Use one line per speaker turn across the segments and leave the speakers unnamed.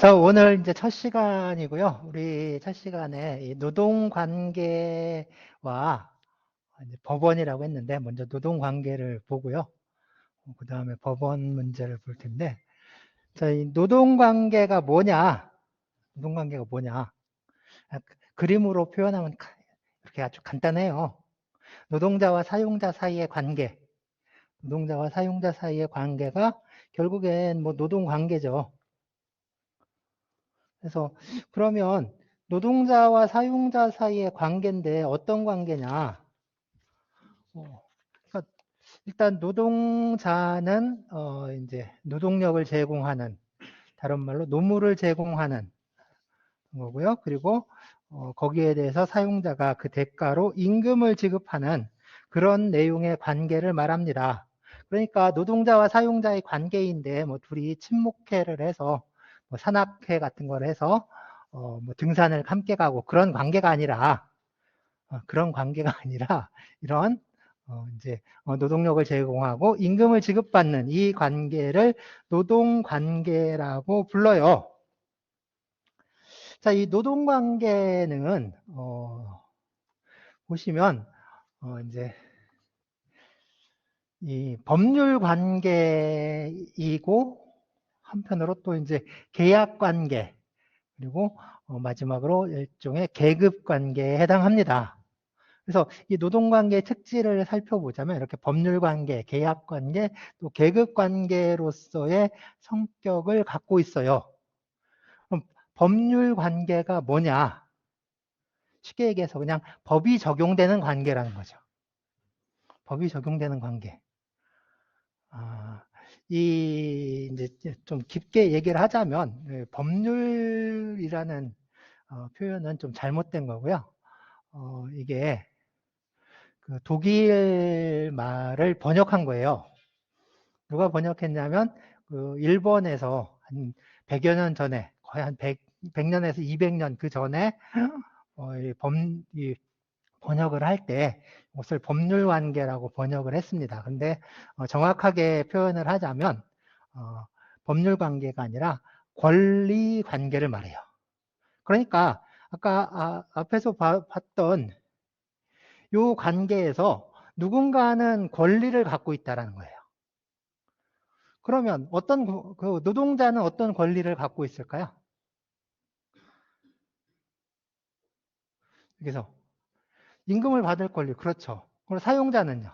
자, 오늘 이제 첫 시간이고요. 우리 첫 시간에 이 노동 관계와 이제 법원이라고 했는데, 먼저 노동 관계를 보고요. 그 다음에 법원 문제를 볼 텐데, 자, 이 노동 관계가 뭐냐? 노동 관계가 뭐냐? 그림으로 표현하면 이렇게 아주 간단해요. 노동자와 사용자 사이의 관계, 노동자와 사용자 사이의 관계가 결국엔 뭐 노동 관계죠. 그래서 그러면 노동자와 사용자 사이의 관계인데 어떤 관계냐? 그러니까 일단 노동자는 이제 노동력을 제공하는, 다른 말로 노무를 제공하는 거고요. 그리고 거기에 대해서 사용자가 그 대가로 임금을 지급하는 그런 내용의 관계를 말합니다. 그러니까 노동자와 사용자의 관계인데 뭐 둘이 친목회를 해서 뭐 산악회 같은 걸 해서 뭐 등산을 함께 가고 그런 관계가 아니라 이런 이제 노동력을 제공하고 임금을 지급받는 이 관계를 노동관계라고 불러요. 자, 이 노동관계는 보시면 이제 이 법률 관계이고 한편으로 또 이제 계약 관계, 그리고 마지막으로 일종의 계급 관계에 해당합니다. 그래서 이 노동관계의 특질을 살펴보자면 이렇게 법률관계, 계약관계, 또 계급관계로서의 성격을 갖고 있어요. 그럼 법률관계가 뭐냐? 쉽게 얘기해서 그냥 법이 적용되는 관계라는 거죠. 법이 적용되는 관계. 이제 좀 깊게 얘기를 하자면 법률이라는 표현은 좀 잘못된 거고요. 이게 그 독일 말을 번역한 거예요. 누가 번역했냐면 그 일본에서 한 100여 년 전에, 거의 한 100년에서 200년 그 전에 이 번역을 할 때 이것을 법률관계라고 번역을 했습니다. 근데 정확하게 표현을 하자면 법률관계가 아니라 권리관계를 말해요. 그러니까 아까 앞에서 봤던 이 관계에서 누군가는 권리를 갖고 있다는 거예요. 그러면 그 노동자는 어떤 권리를 갖고 있을까요? 여기서 임금을 받을 권리, 그렇죠. 그리고 사용자는요?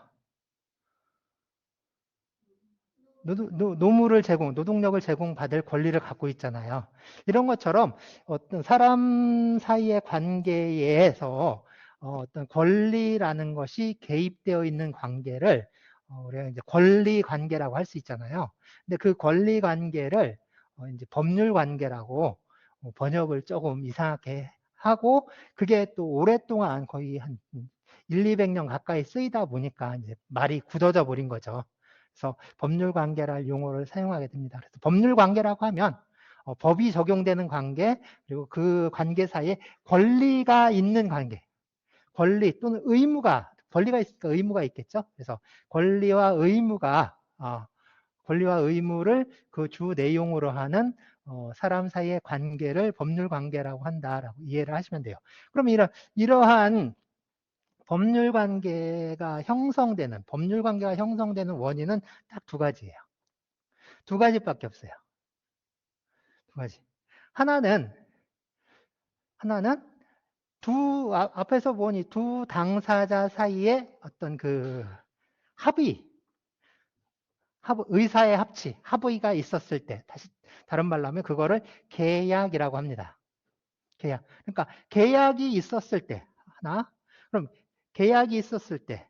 노무를 노동력을 제공받을 권리를 갖고 있잖아요. 이런 것처럼 어떤 사람 사이의 관계에서 어떤 권리라는 것이 개입되어 있는 관계를 우리가 이제 권리 관계라고 할 수 있잖아요. 근데 그 권리 관계를 이제 법률 관계라고 번역을 조금 이상하게 하고, 그게 또 오랫동안 거의 한 1, 200년 가까이 쓰이다 보니까 이제 말이 굳어져 버린 거죠. 그래서 법률 관계랄 용어를 사용하게 됩니다. 그래서 법률 관계라고 하면 법이 적용되는 관계, 그리고 그 관계 사이에 권리가 있는 관계, 권리 또는 의무가, 권리가 있으니까 의무가 있겠죠. 그래서 권리와 의무를 그 주 내용으로 하는 사람 사이의 관계를 법률 관계라고 한다라고 이해를 하시면 돼요. 그럼 이러한 법률 관계가 형성되는 원인은 딱 두 가지예요. 두 가지밖에 없어요. 두 가지. 하나는 앞에서 보니 두 당사자 사이에 어떤 그 의사의 합의가 있었을 때, 다른 말로 하면 그거를 계약이라고 합니다. 계약. 그러니까 계약이 있었을 때 하나, 그럼 계약이 있었을 때,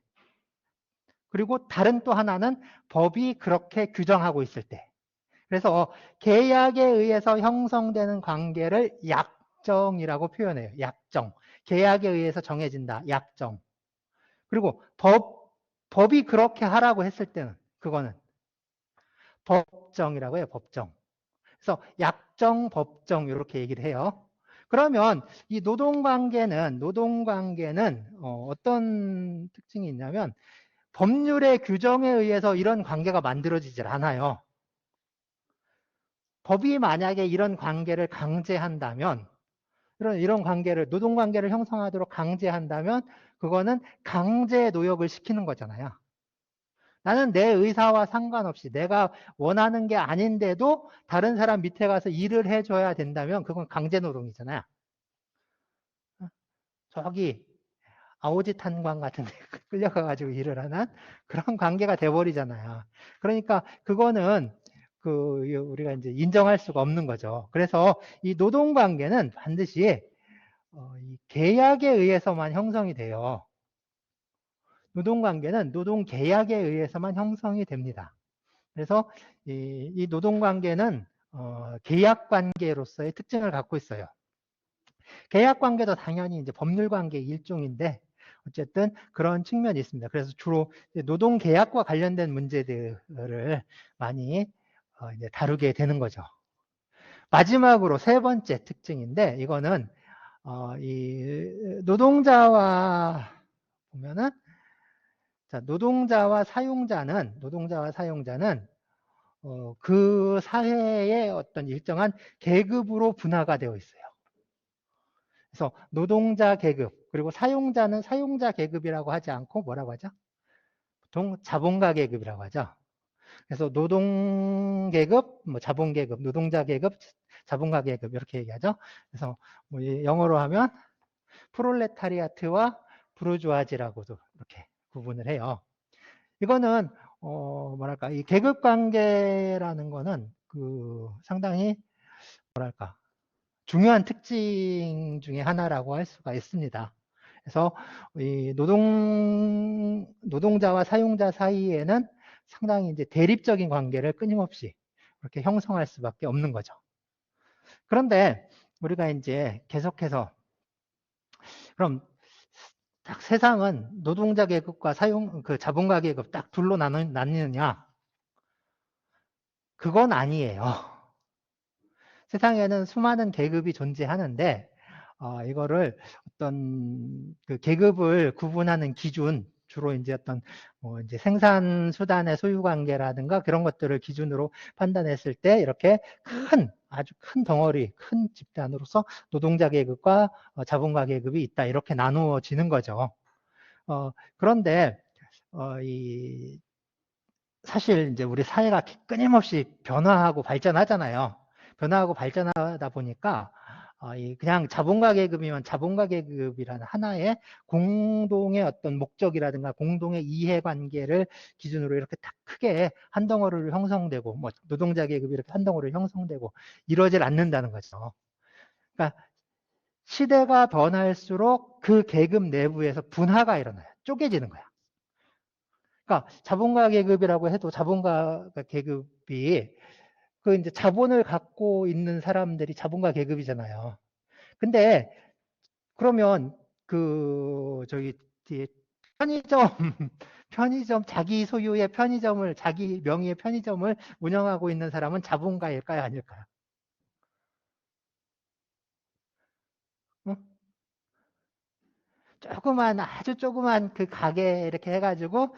그리고 다른 또 하나는 법이 그렇게 규정하고 있을 때. 그래서 계약에 의해서 형성되는 관계를 약정이라고 표현해요. 약정. 계약에 의해서 정해진다. 약정. 그리고 법이 그렇게 하라고 했을 때는 그거는 법정이라고 해요. 법정. 그래서 약정, 법정 이렇게 얘기를 해요. 그러면 이 노동관계는 어떤 특징이 있냐면 법률의 규정에 의해서 이런 관계가 만들어지질 않아요. 법이 만약에 이런 관계를 강제한다면, 이런 관계를, 노동 관계를 형성하도록 강제한다면, 그거는 강제 노역을 시키는 거잖아요. 나는 내 의사와 상관없이 내가 원하는 게 아닌데도 다른 사람 밑에 가서 일을 해줘야 된다면 그건 강제 노동이잖아요. 저기 아오지 탄광 같은 데 끌려가가지고 일을 하는 그런 관계가 돼버리잖아요. 그러니까 그거는 우리가 이제 인정할 수가 없는 거죠. 그래서 이 노동 관계는 반드시 이 계약에 의해서만 형성이 돼요. 노동 관계는 노동 계약에 의해서만 형성이 됩니다. 그래서 이 노동 관계는 계약 관계로서의 특징을 갖고 있어요. 계약 관계도 당연히 이제 법률 관계의 일종인데 어쨌든 그런 측면이 있습니다. 그래서 주로 노동 계약과 관련된 문제들을 많이 이제 다루게 되는 거죠. 마지막으로 세 번째 특징인데 이거는 이 노동자와 보면은 자, 노동자와 사용자는 그 사회의 어떤 일정한 계급으로 분화가 되어 있어요. 그래서 노동자 계급 그리고 사용자는 사용자 계급이라고 하지 않고 뭐라고 하죠? 보통 자본가 계급이라고 하죠. 그래서 노동 계급, 뭐 자본 계급, 노동자 계급, 자본가 계급 이렇게 얘기하죠. 그래서 뭐 영어로 하면 프롤레타리아트와 부르주아지라고도 이렇게 구분을 해요. 이거는 뭐랄까 이 계급 관계라는 거는 상당히 뭐랄까 중요한 특징 중에 하나라고 할 수가 있습니다. 그래서 이 노동자와 사용자 사이에는 상당히 이제 대립적인 관계를 끊임없이 그렇게 형성할 수밖에 없는 거죠. 그런데 우리가 이제 계속해서 그럼 딱 세상은 노동자 계급과 자본가 계급 딱 둘로 나뉘느냐? 그건 아니에요. 세상에는 수많은 계급이 존재하는데 이거를 어떤 그 계급을 구분하는 기준 주로 이제 어떤 이제 생산 수단의 소유 관계라든가 그런 것들을 기준으로 판단했을 때 이렇게 아주 큰 덩어리, 큰 집단으로서 노동자 계급과 자본가 계급이 있다 이렇게 나누어지는 거죠. 그런데 사실 이제 우리 사회가 끊임없이 변화하고 발전하잖아요. 변화하고 발전하다 보니까 그냥 자본가 계급이면 자본가 계급이라는 하나의 공동의 어떤 목적이라든가 공동의 이해관계를 기준으로 이렇게 딱 크게 한 덩어리로 형성되고 뭐 노동자 계급이 이렇게 한 덩어리로 형성되고 이러질 않는다는 거죠. 그러니까 시대가 변할수록 그 계급 내부에서 분화가 일어나요. 쪼개지는 거야. 그러니까 자본가 계급이라고 해도 자본가 계급이 이제 자본을 갖고 있는 사람들이 자본가 계급이잖아요. 근데 그러면 저기 편의점 편의점 자기 소유의 편의점을 자기 명의의 편의점을 운영하고 있는 사람은 자본가일까요, 아닐까요? 응? 아주 조그만 그 가게 이렇게 해가지고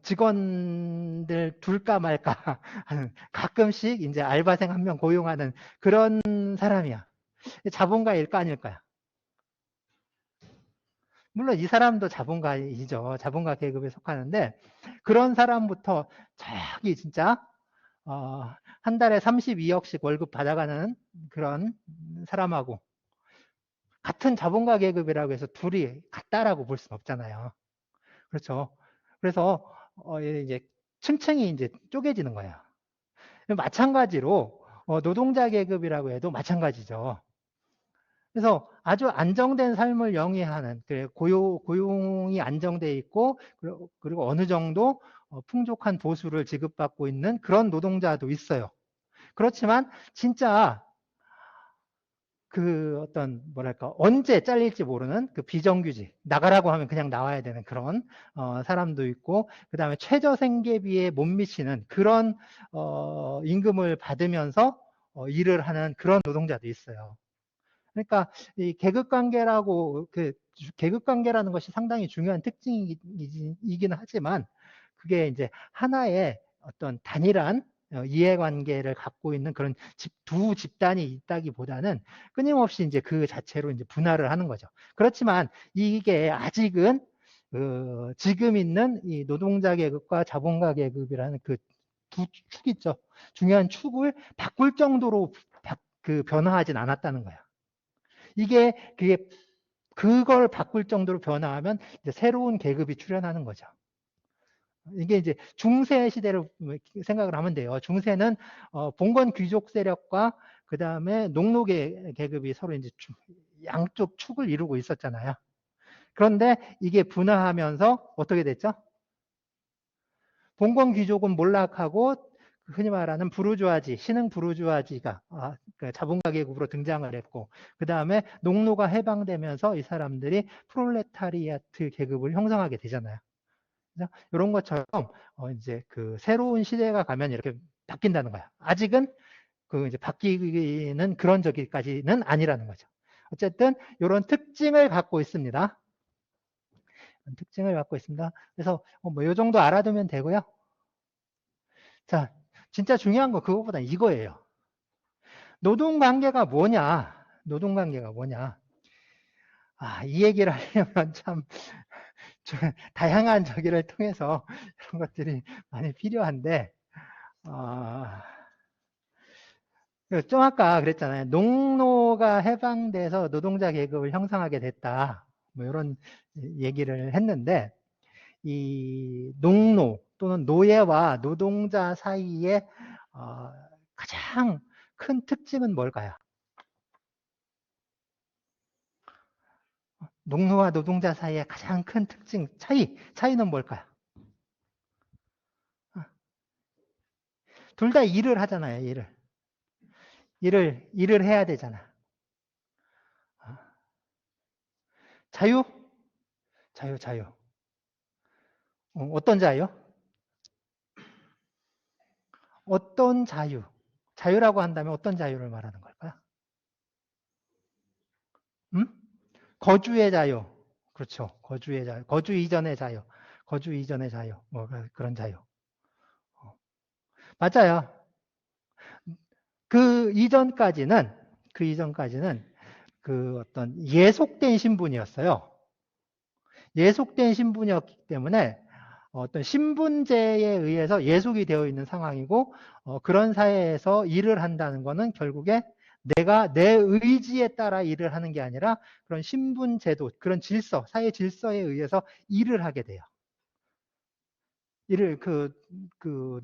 직원들 둘까 말까 하는 가끔씩 이제 알바생 한 명 고용하는 그런 사람이야. 자본가일까 아닐까요? 물론 이 사람도 자본가이죠. 자본가 계급에 속하는데 그런 사람부터 저기 진짜 한 달에 32억씩 월급 받아가는 그런 사람하고 같은 자본가 계급이라고 해서 둘이 같다라고 볼 수는 없잖아요. 그렇죠. 그래서 이제 층층이 이제 쪼개지는 거예요. 마찬가지로 노동자 계급이라고 해도 마찬가지죠. 그래서 아주 안정된 삶을 영위하는 고용이 안정돼 있고 그리고 어느 정도 풍족한 보수를 지급받고 있는 그런 노동자도 있어요. 그렇지만 진짜 어떤 뭐랄까 언제 잘릴지 모르는 그 비정규직 나가라고 하면 그냥 나와야 되는 그런 사람도 있고 그 다음에 최저 생계비에 못 미치는 그런 임금을 받으면서 일을 하는 그런 노동자도 있어요. 그러니까 이 계급 관계라는 것이 상당히 중요한 특징이긴 하지만 그게 이제 하나의 어떤 단일한 이해관계를 갖고 있는 그런 두 집단이 있다기보다는 끊임없이 이제 그 자체로 이제 분할을 하는 거죠. 그렇지만 이게 아직은 지금 있는 이 노동자 계급과 자본가 계급이라는 그 두 축 있죠. 중요한 축을 바꿀 정도로 변화하진 않았다는 거야. 그걸 바꿀 정도로 변화하면 이제 새로운 계급이 출현하는 거죠. 이게 이제 중세 시대를 생각을 하면 돼요. 중세는 봉건 귀족 세력과 그 다음에 농노 계급이 서로 이제 양쪽 축을 이루고 있었잖아요. 그런데 이게 분화하면서 어떻게 됐죠? 봉건 귀족은 몰락하고 흔히 말하는 부르주아지, 신흥 부르주아지가 그러니까 자본가 계급으로 등장을 했고, 그 다음에 농노가 해방되면서 이 사람들이 프롤레타리아트 계급을 형성하게 되잖아요. 이런 것처럼 이제 그 새로운 시대가 가면 이렇게 바뀐다는 거야. 아직은 그 이제 바뀌는 그런 저기까지는 아니라는 거죠. 어쨌든 이런 특징을 갖고 있습니다. 특징을 갖고 있습니다. 그래서 뭐 이 정도 알아두면 되고요. 자, 진짜 중요한 거 그거보다 이거예요. 노동관계가 뭐냐? 노동관계가 뭐냐? 이 얘기를 하려면 참 다양한 저기를 통해서 이런 것들이 많이 필요한데, 좀 아까 그랬잖아요. 농노가 해방돼서 노동자 계급을 형성하게 됐다. 뭐 이런 얘기를 했는데, 이 농노 또는 노예와 노동자 사이의 가장 큰 특징은 뭘까요? 농노와 노동자 사이의 가장 큰 특징, 차이는 뭘까요? 둘 다 일을 하잖아요, 일을 해야 되잖아. 자유? 자유. 어떤 자유? 어떤 자유? 자유라고 한다면 어떤 자유를 말하는 걸까요? 거주의 자유. 그렇죠. 거주의 자유. 거주 이전의 자유. 뭐 그런 자유. 맞아요. 그 이전까지는 그 어떤 예속된 신분이었어요. 예속된 신분이었기 때문에 어떤 신분제에 의해서 예속이 되어 있는 상황이고, 그런 사회에서 일을 한다는 것은 결국에 내가 내 의지에 따라 일을 하는 게 아니라 그런 신분제도, 그런 질서, 사회 질서에 의해서 일을 하게 돼요.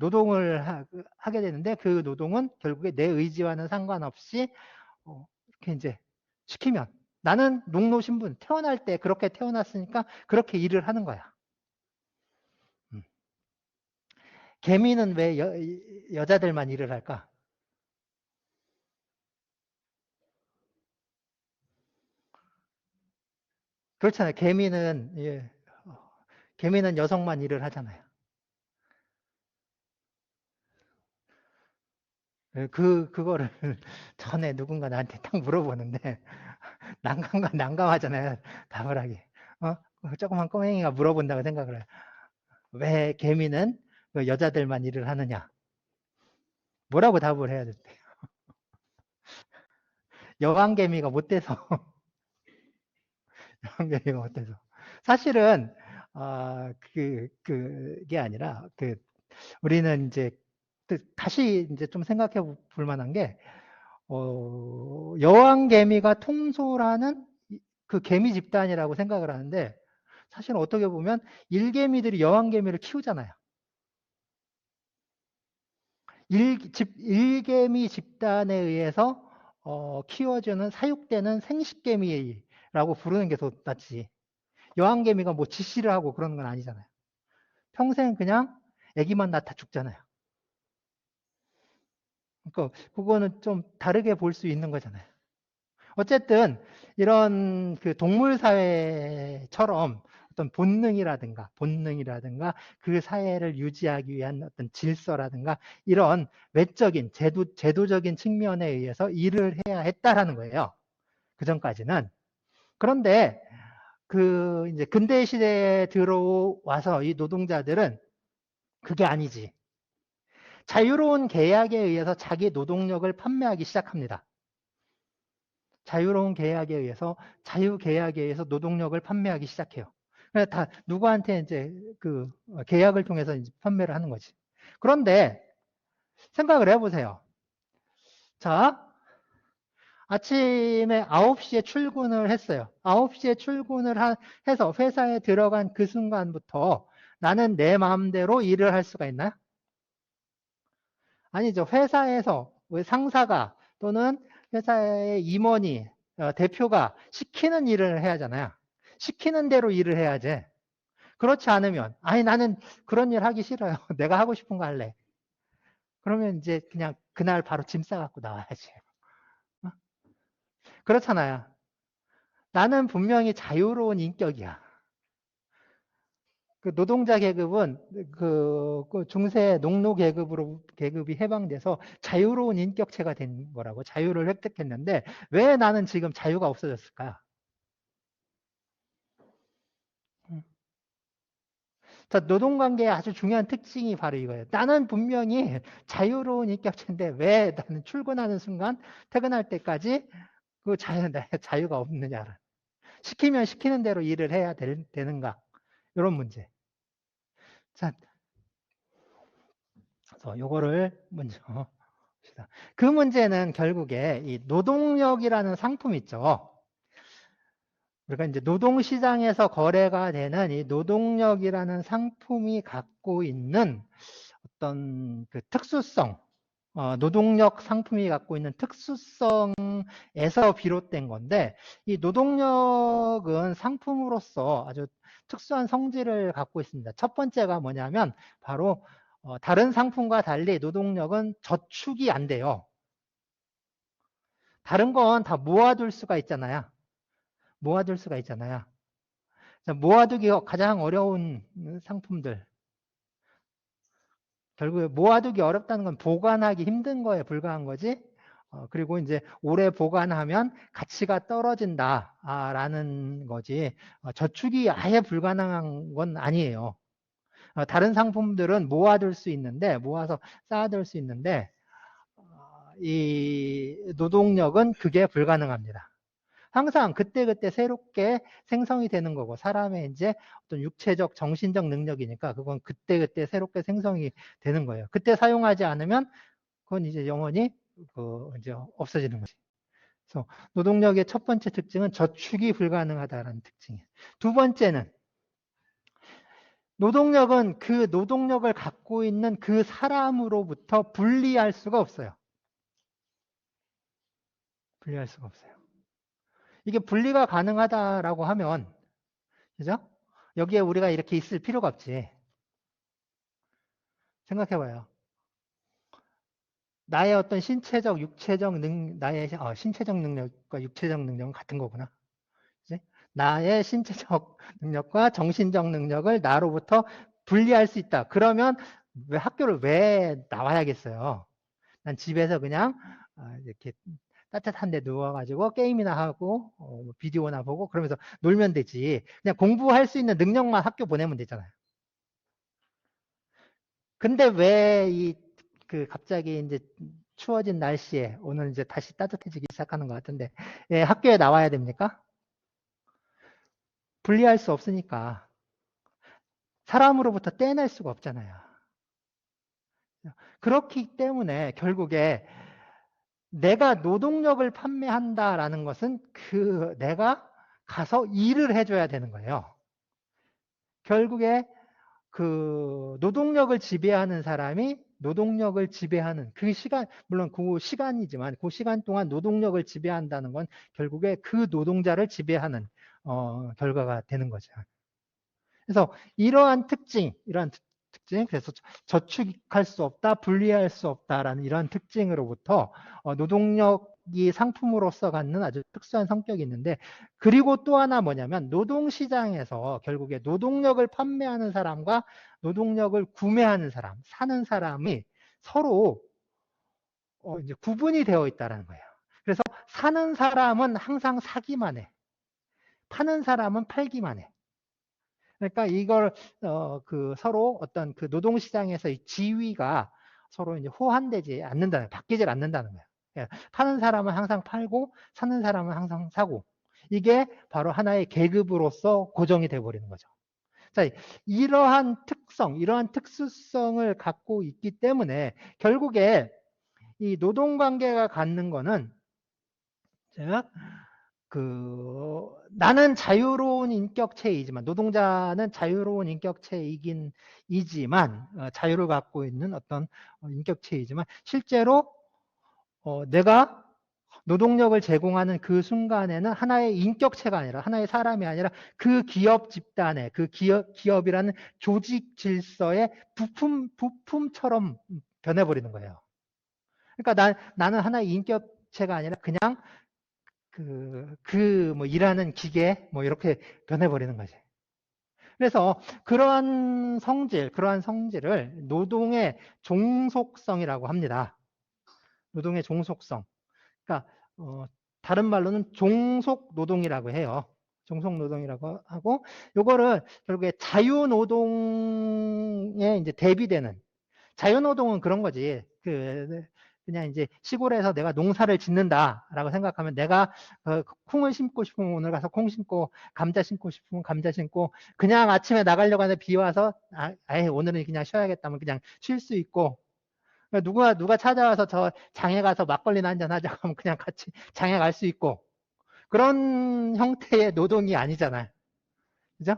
노동을 하게 되는데, 그 노동은 결국에 내 의지와는 상관없이 이렇게 이제 시키면, 나는 농노 신분, 태어날 때 그렇게 태어났으니까 그렇게 일을 하는 거야. 개미는 왜 여자들만 일을 할까? 그렇잖아요. 개미는 여성만 일을 하잖아요. 그거를 전에 누군가 나한테 딱 물어보는데, 난감하잖아요. 답을 하기. 조그만 꼬맹이가 물어본다고 생각을 해요. 왜 개미는 여자들만 일을 하느냐? 뭐라고 답을 해야 될때 여왕개미가 못 돼서. 여왕개미가 못 돼서. 사실은, 그게 아니라, 우리는 이제, 다시 이제 좀 생각해 볼 만한 게, 여왕개미가 통솔하는 그 개미 집단이라고 생각을 하는데, 사실 어떻게 보면 일개미들이 여왕개미를 키우잖아요. 일개미 집단에 의해서 키워주는 사육되는 생식개미라고 부르는 게 더 낫지. 여왕개미가 뭐 지시를 하고 그러는 건 아니잖아요. 평생 그냥 아기만 낳다 죽잖아요. 그러니까 그거는 좀 다르게 볼 수 있는 거잖아요. 어쨌든 이런 그 동물 사회처럼 어떤 본능이라든가 그 사회를 유지하기 위한 어떤 질서라든가 이런 외적인 제도적인 측면에 의해서 일을 해야 했다라는 거예요. 그 전까지는. 그런데 그 이제 근대 시대에 들어와서 이 노동자들은 그게 아니지. 자유로운 계약에 의해서 자기 노동력을 판매하기 시작합니다. 자유로운 계약에 의해서, 자유계약에 의해서 노동력을 판매하기 시작해요. 그래서 다 누구한테 이제 그 계약을 통해서 이제 판매를 하는 거지. 그런데 생각을 해보세요. 자, 아침에 9시에 출근을 했어요. 9시에 출근을 해서 회사에 들어간 그 순간부터 나는 내 마음대로 일을 할 수가 있나요? 아니죠. 회사에서 상사가 또는 회사의 임원이, 대표가 시키는 일을 해야 하잖아요. 시키는 대로 일을 해야지. 그렇지 않으면, 아니, 나는 그런 일 하기 싫어요. 내가 하고 싶은 거 할래. 그러면 이제 그냥 그날 바로 짐 싸갖고 나와야지. 어? 그렇잖아요. 나는 분명히 자유로운 인격이야. 그 노동자 계급은 그 중세 농노 계급이 해방돼서 자유로운 인격체가 된 거라고, 자유를 획득했는데 왜 나는 지금 자유가 없어졌을까? 자, 노동관계의 아주 중요한 특징이 바로 이거예요. 나는 분명히 자유로운 인격체인데 왜 나는 출근하는 순간 퇴근할 때까지 그 자유가 없느냐를. 시키면 시키는 대로 일을 해야 되는가? 이런 문제. 자, 그래서 요거를 먼저 봅시다. 그 문제는 결국에 이 노동력이라는 상품 있죠. 우리가 이제 노동시장에서 거래가 되는 이 노동력이라는 상품이 갖고 있는 어떤 그 특수성, 노동력 상품이 갖고 있는 특수성에서 비롯된 건데, 이 노동력은 상품으로서 아주 특수한 성질을 갖고 있습니다. 첫 번째가 뭐냐면 바로 다른 상품과 달리 노동력은 저축이 안 돼요. 다른 건 다 모아둘 수가 있잖아요. 모아둘 수가 있잖아요. 모아두기가 가장 어려운 상품들. 결국에 모아두기 어렵다는 건 보관하기 힘든 거에 불과한 거지. 그리고 이제 오래 보관하면 가치가 떨어진다라는 거지. 저축이 아예 불가능한 건 아니에요. 다른 상품들은 모아둘 수 있는데, 모아서 쌓아둘 수 있는데, 이 노동력은 그게 불가능합니다. 항상 그때그때 새롭게 생성이 되는 거고, 사람의 이제 어떤 육체적, 정신적 능력이니까 그건 그때그때 새롭게 생성이 되는 거예요. 그때 사용하지 않으면 그건 이제 영원히 이제 없어지는 거지. 그래서 노동력의 첫 번째 특징은 저축이 불가능하다는 특징이에요. 두 번째는 노동력은 그 노동력을 갖고 있는 그 사람으로부터 분리할 수가 없어요. 분리할 수가 없어요. 이게 분리가 가능하다라고 하면, 그죠? 여기에 우리가 이렇게 있을 필요가 없지. 생각해봐요. 나의 어떤 신체적, 육체적 나의 신체적 능력과 육체적 능력은 같은 거구나. 그치? 나의 신체적 능력과 정신적 능력을 나로부터 분리할 수 있다. 그러면 왜 학교를 왜 나와야겠어요? 난 집에서 그냥 이렇게 따뜻한 데 누워가지고 게임이나 하고 비디오나 보고 그러면서 놀면 되지. 그냥 공부할 수 있는 능력만 학교 보내면 되잖아요. 근데 왜 갑자기 이제 추워진 날씨에 오늘 이제 다시 따뜻해지기 시작하는 것 같은데, 예, 학교에 나와야 됩니까? 분리할 수 없으니까. 사람으로부터 떼낼 수가 없잖아요. 그렇기 때문에 결국에 내가 노동력을 판매한다라는 것은 내가 가서 일을 해줘야 되는 거예요. 결국에 그 노동력을 지배하는 사람이 노동력을 지배하는 그 시간, 물론 그 시간이지만 그 시간 동안 노동력을 지배한다는 건 결국에 그 노동자를 지배하는 결과가 되는 거죠. 그래서 이러한 특징, 그래서 저축할 수 없다, 분리할 수 없다라는 이러한 특징으로부터 노동력이 상품으로서 갖는 아주 특수한 성격이 있는데, 그리고 또 하나 뭐냐면 노동시장에서 결국에 노동력을 판매하는 사람과 노동력을 구매하는 사람, 사는 사람이 서로 이제 구분이 되어 있다는 거예요. 그래서 사는 사람은 항상 사기만 해. 파는 사람은 팔기만 해. 그러니까 이걸 서로 어떤 그 노동시장에서의 지위가 서로 이제 호환되지 않는다는, 바뀌질 않는다는 거예요. 예, 파는 사람은 항상 팔고 사는 사람은 항상 사고, 이게 바로 하나의 계급으로서 고정이 되어버리는 거죠. 자, 이러한 특성, 이러한 특수성을 갖고 있기 때문에 결국에 이 노동관계가 갖는 거는, 즉, 나는 자유로운 인격체이지만, 노동자는 자유로운 인격체이긴 이지만, 자유를 갖고 있는 어떤 인격체이지만, 실제로 내가 노동력을 제공하는 그 순간에는 하나의 인격체가 아니라, 하나의 사람이 아니라 그 기업 집단의, 그 기업이라는 조직 질서의 부품처럼 변해버리는 거예요. 그러니까 나는 하나의 인격체가 아니라 그냥 뭐 일하는 기계 뭐 이렇게 변해버리는 거지. 그래서 그러한 성질을 노동의 종속성이라고 합니다. 노동의 종속성. 그러니까 다른 말로는 종속 노동이라고 해요. 종속 노동이라고 하고, 요거를 결국에 자유노동에 이제 대비되는, 자유노동은 그런 거지. 그냥 이제 시골에서 내가 농사를 짓는다라고 생각하면, 내가 콩을 심고 싶으면 오늘 가서 콩 심고, 감자 심고 싶으면 감자 심고, 그냥 아침에 나가려고 하는데 비 와서 아예 오늘은 그냥 쉬어야겠다면 그냥 쉴 수 있고, 누가 찾아와서 저 장에 가서 막걸리나 한잔 하자고 하면 그냥 같이 장에 갈 수 있고, 그런 형태의 노동이 아니잖아요. 그죠?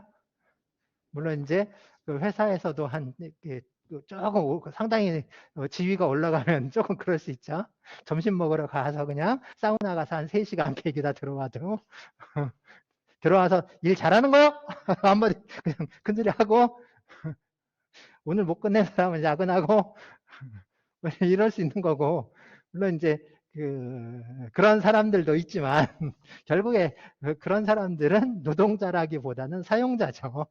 물론 이제 그 회사에서도 조금 상당히 지위가 올라가면 조금 그럴 수 있죠. 점심 먹으러 가서 그냥 사우나 가서 한 3시간 계기다 들어와도 들어와서 일 잘하는 거요? 한마디 그냥 큰소리 하고, 오늘 못 끝낸 사람은 야근하고 이럴 수 있는 거고, 물론 이제 그런 사람들도 있지만 결국에 그런 사람들은 노동자라기보다는 사용자죠.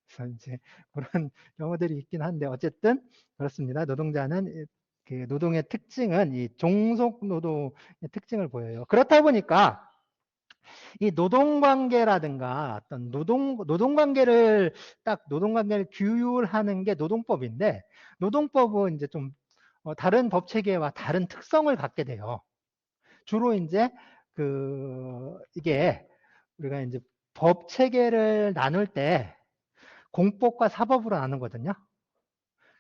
그래서 이제 그런 경우들이 있긴 한데, 어쨌든 그렇습니다. 노동자는 그 노동의 특징은 이 종속 노동의 특징을 보여요. 그렇다 보니까 이 노동관계라든가 어떤 노동관계를 규율하는 게 노동법인데, 노동법은 이제 좀 다른 법 체계와 다른 특성을 갖게 돼요. 주로 이제 이게 우리가 이제 법 체계를 나눌 때 공법과 사법으로 나누거든요.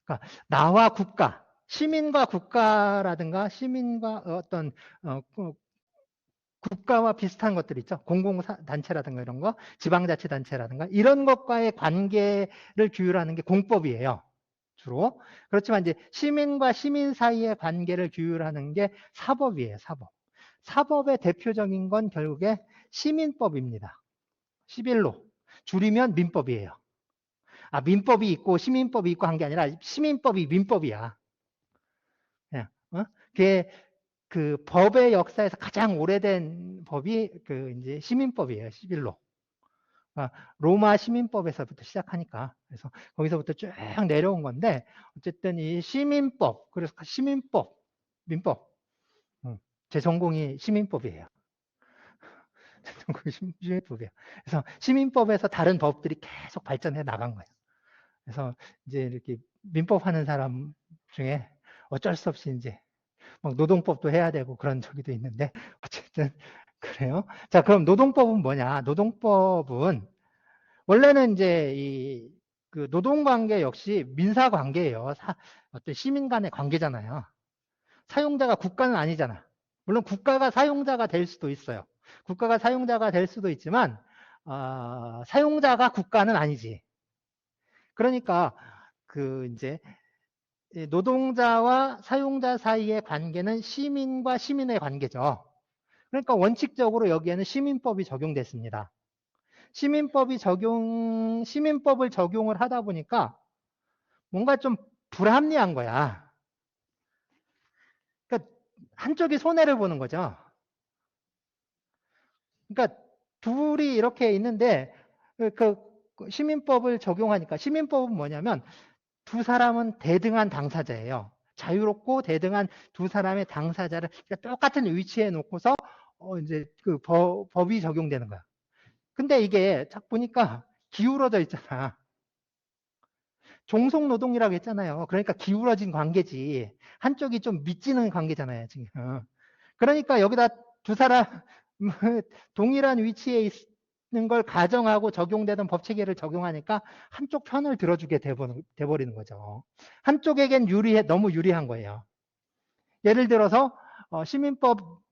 그러니까 나와 국가, 시민과 국가라든가 시민과 어떤 국가와 비슷한 것들 있죠. 공공단체라든가 이런 거, 지방자치단체라든가 이런 것과의 관계를 규율하는 게 공법이에요. 주로. 그렇지만 이제 시민과 시민 사이의 관계를 규율하는 게 사법이에요. 사법. 사법의 대표적인 건 결국에 시민법입니다. 시빌로. 줄이면 민법이에요. 민법이 있고 시민법이 있고 한 게 아니라 시민법이 민법이야. 그게 그 법의 역사에서 가장 오래된 법이 이제 시민법이에요. 시빌로. 로마 시민법에서부터 시작하니까. 그래서 거기서부터 쭉 내려온 건데, 어쨌든 이 시민법, 그래서 시민법, 민법. 제 전공이 시민법이에요. 제 전공이 시민법이에요. 그래서 시민법에서 다른 법들이 계속 발전해 나간 거예요. 그래서 이제 이렇게 민법 하는 사람 중에 어쩔 수 없이 이제 막 노동법도 해야 되고 그런 저기도 있는데, 어쨌든 그래요. 자, 그럼 노동법은 뭐냐? 노동법은 원래는 이제 그 노동관계 역시 민사관계예요. 어떤 시민 간의 관계잖아요. 사용자가 국가는 아니잖아. 물론 국가가 사용자가 될 수도 있어요. 국가가 사용자가 될 수도 있지만 사용자가 국가는 아니지. 그러니까 이제 노동자와 사용자 사이의 관계는 시민과 시민의 관계죠. 그러니까 원칙적으로 여기에는 시민법이 적용됐습니다. 시민법을 적용을 하다 보니까 뭔가 좀 불합리한 거야. 그러니까 한쪽이 손해를 보는 거죠. 그러니까 둘이 이렇게 있는데 그 시민법을 적용하니까, 시민법은 뭐냐면 두 사람은 대등한 당사자예요. 자유롭고 대등한 두 사람의 당사자를 똑같은 위치에 놓고서 이제 법이 적용되는 거야. 근데 이게 딱 보니까 기울어져 있잖아. 종속 노동이라고 했잖아요. 그러니까 기울어진 관계지. 한쪽이 좀 밑지는 관계잖아요, 지금. 그러니까 여기다 두 사람 동일한 위치에 있는 걸 가정하고 적용되는 법 체계를 적용하니까 한쪽 편을 들어주게 돼버리는 거죠. 한쪽에겐 너무 유리한 거예요. 예를 들어서 시민법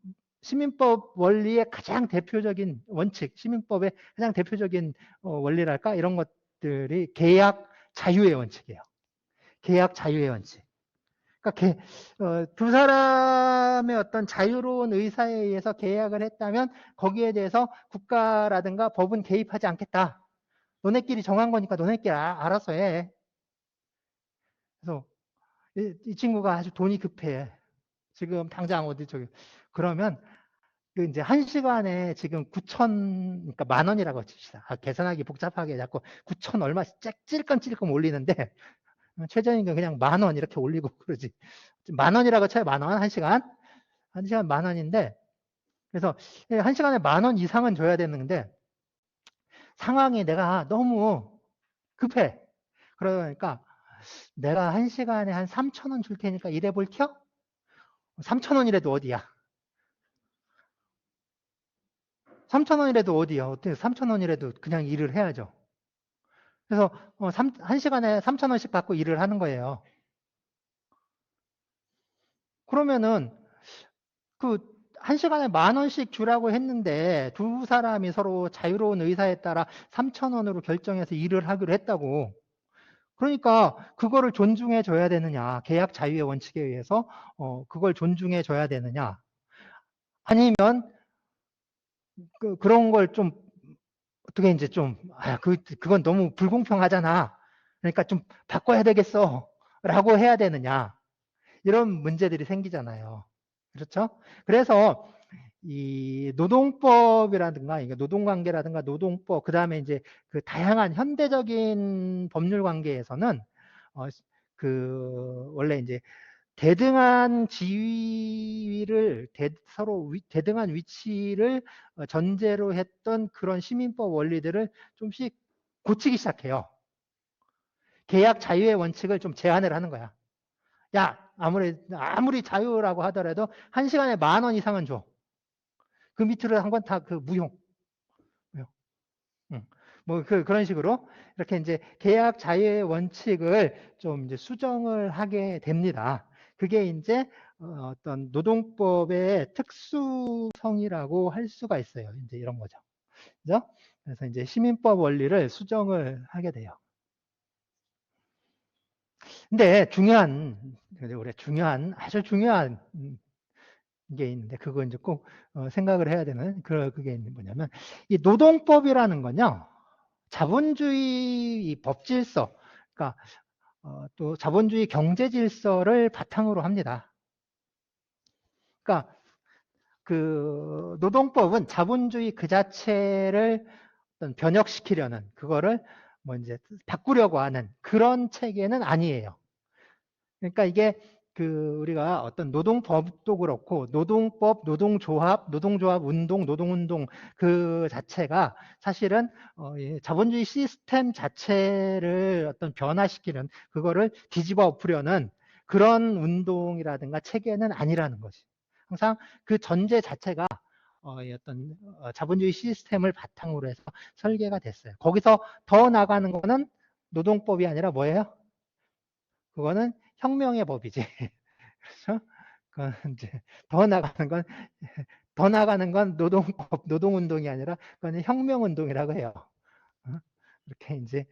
원리의 가장 대표적인 원칙, 시민법의 가장 대표적인 원리랄까 이런 것들이 계약 자유의 원칙이에요. 계약 자유의 원칙. 그러니까 두 사람의 어떤 자유로운 의사에 의해서 계약을 했다면 거기에 대해서 국가라든가 법은 개입하지 않겠다. 너네끼리 정한 거니까 너네끼리 알아서 해. 그래서 이 친구가 아주 돈이 급해. 지금 당장 어디 저기 그러면 이제 1시간에 지금 9천, 그러니까 10,000원이라고 칩시다. 계산하기 복잡하게 자꾸 9천 얼마 찔끔찔끔 올리는데 최저임금 그냥 10,000원 이렇게 올리고 그러지. 10,000원이라고 쳐요. 10,000원 1시간. 1시간 10,000원인데 그래서 1시간에 10,000원 이상은 줘야 되는데 상황이 내가 너무 급해. 그러니까 내가 1시간에 한 3,000원 줄 테니까 일해볼 켜? 3,000원이라도 어디야? 3,000원이라도 어디야? 어떻게 3,000원이라도 그냥 일을 해야죠. 그래서 1시간에 3,000원씩 받고 일을 하는 거예요. 그러면은 그 1시간에 10,000원씩 주라고 했는데 두 사람이 서로 자유로운 의사에 따라 3,000원으로 결정해서 일을 하기로 했다고. 그러니까 그거를 존중해 줘야 되느냐. 계약 자유의 원칙에 의해서 그걸 존중해 줘야 되느냐. 아니면 그런 걸 좀 어떻게 이제 좀 그건 너무 불공평하잖아. 그러니까 좀 바꿔야 되겠어. 라고 해야 되느냐. 이런 문제들이 생기잖아요. 그렇죠? 그래서 이 노동법이라든가 노동관계라든가 노동법 그다음에 이제 그 다양한 현대적인 법률 관계에서는 원래 이제 대등한 지위를 서로 대등한 위치를 전제로 했던 그런 시민법 원리들을 좀씩 고치기 시작해요. 계약 자유의 원칙을 좀 제한을 하는 거야. 야, 아무리 자유라고 하더라도 1시간에 10,000원 이상은 줘. 그 밑으로 한 건 다 무용. 뭐 그런 식으로 이렇게 이제 계약 자유의 원칙을 좀 이제 수정을 하게 됩니다. 그게 이제 어떤 노동법의 특수성이라고 할 수가 있어요. 이제 이런 거죠. 그죠? 그래서 이제 시민법 원리를 수정을 하게 돼요. 근데 아주 중요한 게 있는데 그거 이제 꼭 생각을 해야 되는 그게 뭐냐면 이 노동법이라는 건요. 자본주의 법 질서, 그러니까 또 자본주의 경제 질서를 바탕으로 합니다. 그러니까 그 노동법은 자본주의 그 자체를 어떤 변혁시키려는 그거를 뭐 이제 바꾸려고 하는 그런 체계는 아니에요. 그러니까 이게 우리가 어떤 노동법도 그렇고 노동법, 노동조합 운동, 노동운동 그 자체가 사실은 자본주의 시스템 자체를 어떤 변화시키는 그거를 뒤집어 엎으려는 그런 운동이라든가 체계는 아니라는 거지. 항상 그 전제 자체가 어떤 자본주의 시스템을 바탕으로 해서 설계가 됐어요. 거기서 더 나가는 거는 노동법이 아니라 뭐예요? 그거는 혁명의 법이지. 그렇죠? 그건 이제 더 나가는 건 노동운동이 아니라 그건 혁명운동이라고 해요. 이렇게 이제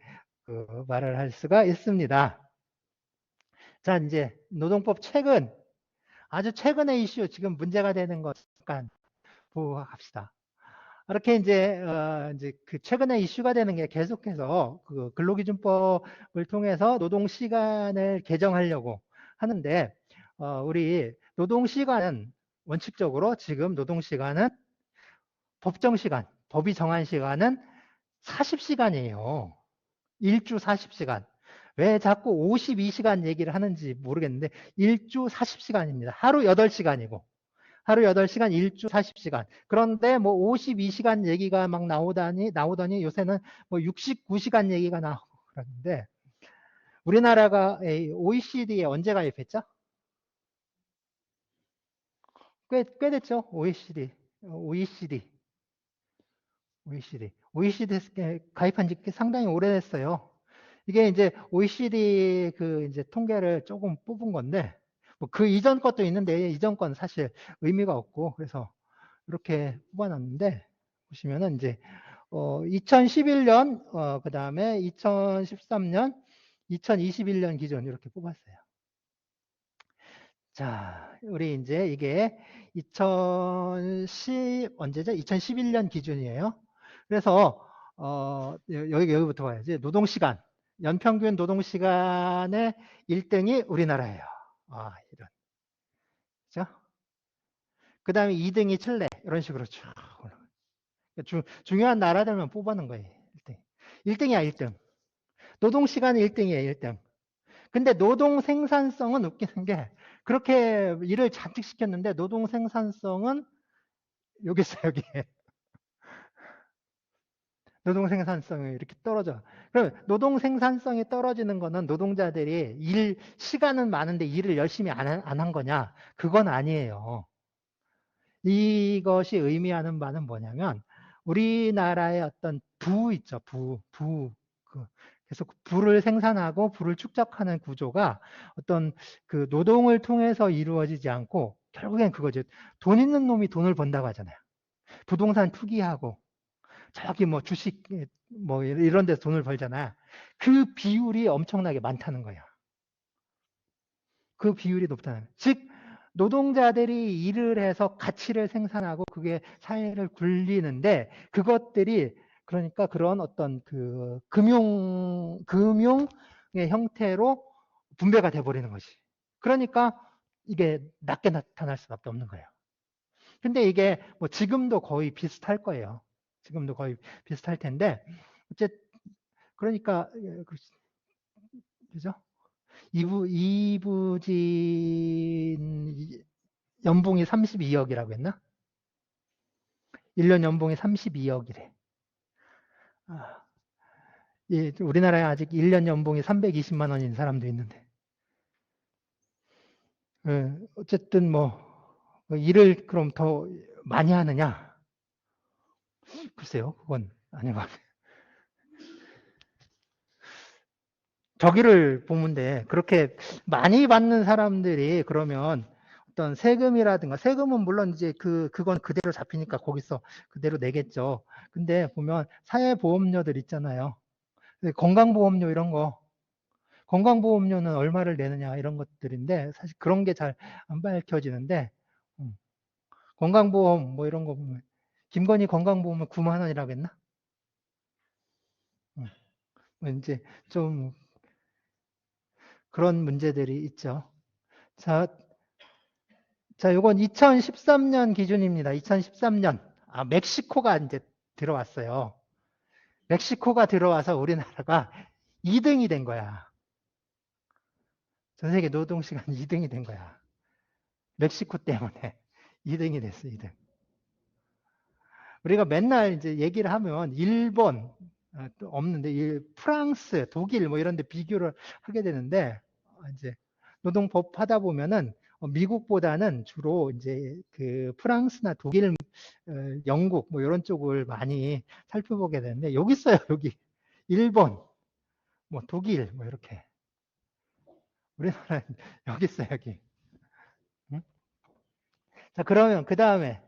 말을 할 수가 있습니다. 자, 이제 노동법 아주 최근의 이슈, 지금 문제가 되는 것 잠깐 보고 갑시다. 이렇게 이제 그 최근에 이슈가 되는 게 계속해서 그 근로기준법을 통해서 노동시간을 개정하려고 하는데, 우리 노동시간은 원칙적으로 지금 노동시간은 법이 정한 시간은 40시간이에요. 일주 40시간. 왜 자꾸 52시간 얘기를 하는지 모르겠는데, 일주 40시간입니다. 하루 8시간이고. 하루 8시간, 일주 40시간. 그런데 뭐 52시간 얘기가 막 나오더니 요새는 뭐 69시간 얘기가 나오고 그러는데 우리나라가 OECD에 언제 가입했죠? 꽤 됐죠? OECD 가입한 지 상당히 오래됐어요. 이게 이제 OECD 그 이제 통계를 조금 뽑은 건데, 뭐 그 이전 것도 있는데, 이전 건 사실 의미가 없고, 그래서 이렇게 뽑아놨는데, 보시면은 이제, 2011년, 그 다음에 2013년, 2021년 기준 이렇게 뽑았어요. 자, 우리 이제 이게 언제죠? 2011년 기준이에요. 그래서, 여기부터 봐야지. 노동시간. 연평균 노동시간의 1등이 우리나라예요. 아, 이런. 그죠? 그 다음에 2등이 칠레. 이런 식으로 쭉 올라가요. 중요한 나라들만 뽑아놓은 거예요. 1등. 1등이야, 1등. 노동시간 1등이에요, 1등. 근데 노동 생산성은 웃기는 게 그렇게 일을 잔뜩 시켰는데 노동 생산성은 여기 있어요, 여기. 노동 생산성이 이렇게 떨어져. 그럼 노동 생산성이 떨어지는 거는 노동자들이 일 시간은 많은데 일을 열심히 안 한 거냐? 그건 아니에요. 이것이 의미하는 바는 뭐냐면 우리나라의 어떤 부 있죠. 계속 부를 생산하고 부를 축적하는 구조가 어떤 그 노동을 통해서 이루어지지 않고 결국엔 그거죠. 돈 있는 놈이 돈을 번다고 하잖아요. 부동산 투기하고 저기 뭐 주식 뭐 이런 데서 돈을 벌잖아. 그 비율이 엄청나게 많다는 거예요. 그 비율이 높다는. 즉 노동자들이 일을 해서 가치를 생산하고 그게 사회를 굴리는데 그것들이 그러니까 그런 어떤 그 금융의 형태로 분배가 돼 버리는 거지. 그러니까 이게 낮게 나타날 수밖에 없는 거예요. 근데 이게 뭐 지금도 거의 비슷할 거예요. 지금도 거의 비슷할 텐데 어쨌든 그러니까 그죠? 이부진 연봉이 32억이라고 했나? 1년 연봉이 32억이래. 아, 예, 우리나라에 아직 1년 연봉이 320만 원인 사람도 있는데. 어쨌든 뭐 일을 그럼 더 많이 하느냐? 글쎄요, 그건 아닌 것 같아요. 저기를 보면 돼. 그렇게 많이 받는 사람들이 그러면 어떤 세금이라든가 세금은 물론 이제 그건 그대로 잡히니까 거기서 그대로 내겠죠. 근데 보면 사회보험료들 있잖아요. 건강보험료 이런 거 건강보험료는 얼마를 내느냐 이런 것들인데 사실 그런 게 잘 안 밝혀지는데 건강보험 뭐 이런 거 보면 김건희 건강보험은 9만 원이라고 했나? 뭐 이제 좀 그런 문제들이 있죠. 자, 요건 2013년 기준입니다. 2013년. 멕시코가 이제 들어왔어요. 멕시코가 들어와서 우리나라가 2등이 된 거야. 전 세계 노동시간 2등이 된 거야. 멕시코 때문에 2등이 됐어, 2등. 우리가 맨날 이제 얘기를 하면 일본 또 없는데 프랑스, 독일 뭐 이런 데 비교를 하게 되는데 이제 노동법 하다 보면은 미국보다는 주로 이제 그 프랑스나 독일, 영국 뭐 이런 쪽을 많이 살펴보게 되는데 여기 있어요, 여기. 일본, 뭐 독일 뭐 이렇게. 우리나라는 여기 있어요, 여기. 응? 자, 그러면 그 다음에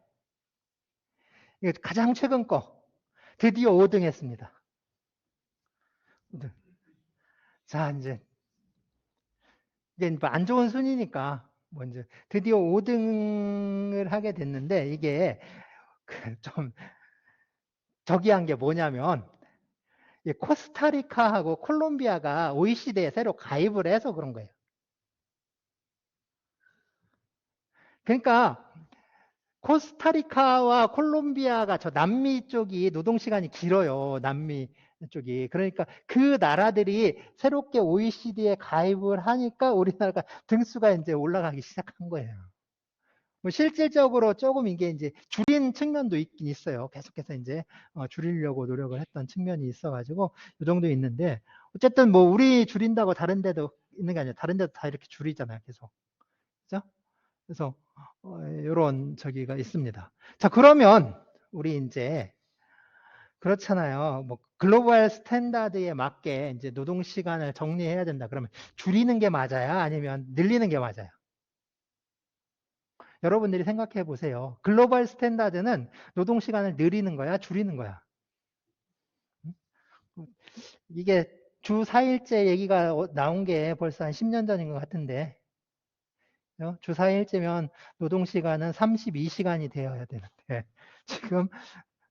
가장 최근 거 드디어 5등 했습니다. 5등. 자, 이제 이게 안 좋은 순위니까 뭐 이제 드디어 5등을 하게 됐는데 이게 좀 저기한 게 뭐냐면 코스타리카하고 콜롬비아가 OECD에 새로 가입을 해서 그런 거예요. 그러니까 코스타리카와 콜롬비아가 저 남미 쪽이 노동시간이 길어요. 남미 쪽이. 그러니까 그 나라들이 새롭게 OECD에 가입을 하니까 우리나라가 등수가 이제 올라가기 시작한 거예요. 뭐 실질적으로 조금 이게 이제 줄인 측면도 있긴 있어요. 계속해서 이제 줄이려고 노력을 했던 측면이 있어가지고 이 정도 있는데 어쨌든 뭐 우리 줄인다고 다른 데도 있는 게 아니라 다른 데도 다 이렇게 줄이잖아요. 계속. 그죠? 그래서 이런 저기가 있습니다. 자, 그러면 우리 이제 그렇잖아요. 뭐 글로벌 스탠다드에 맞게 이제 노동 시간을 정리해야 된다. 그러면 줄이는 게 맞아요? 아니면 늘리는 게 맞아요? 여러분들이 생각해 보세요. 글로벌 스탠다드는 노동 시간을 늘리는 거야, 줄이는 거야? 이게 주 4일제 얘기가 나온 게 벌써 한 10년 전인 것 같은데, 주 4일제면 노동 시간은 32시간이 되어야 되는데, 지금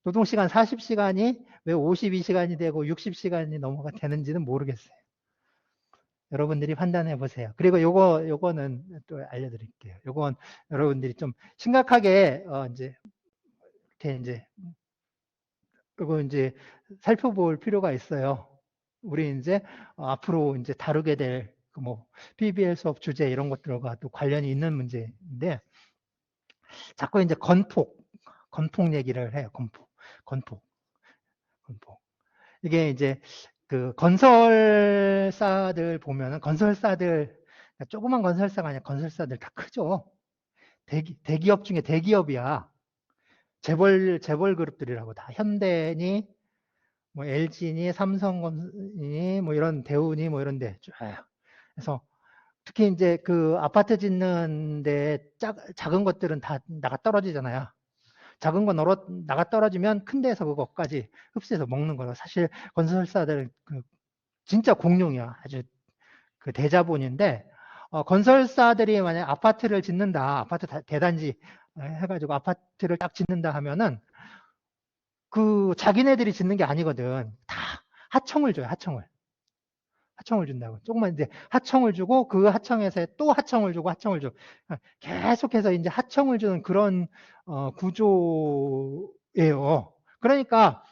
노동 시간 40시간이 왜 52시간이 되고 60시간이 넘어가 되는지는 모르겠어요. 여러분들이 판단해 보세요. 그리고 요거는 또 알려드릴게요. 요건 여러분들이 좀 심각하게 이렇게 요거 이제 살펴볼 필요가 있어요. 우리 이제 앞으로 이제 다루게 될 그 뭐 PBL 수업 주제 이런 것들과 또 관련이 있는 문제인데 자꾸 이제 건폭 얘기를 해요. 건폭, 건폭. 이게 이제 그 건설사들 보면은 건설사들 조그만 건설사가 아니라 건설사들 다 크죠. 대기업 중에 대기업이야. 재벌 그룹들이라고 다 현대니 뭐 LG니 삼성이 뭐 이런 대우니 뭐 이런데 쭉. 그래서 특히 이제 그 아파트 짓는데 작은 것들은 다 나가 떨어지잖아요. 작은 거 나가 떨어지면 큰 데서 그것까지 흡수해서 먹는 거라. 사실 건설사들 그 진짜 공룡이야. 아주 그 대자본인데 건설사들이 만약 아파트를 짓는다, 아파트 대단지 해가지고 아파트를 딱 짓는다 하면은 그 자기네들이 짓는 게 아니거든. 다 하청을 줘요. 하청을 준다고. 조금만 이제 하청을 주고 그 하청에서 또 하청을 주고 하청을 주고 계속해서 이제 하청을 주는 그런 구조예요. 그러니까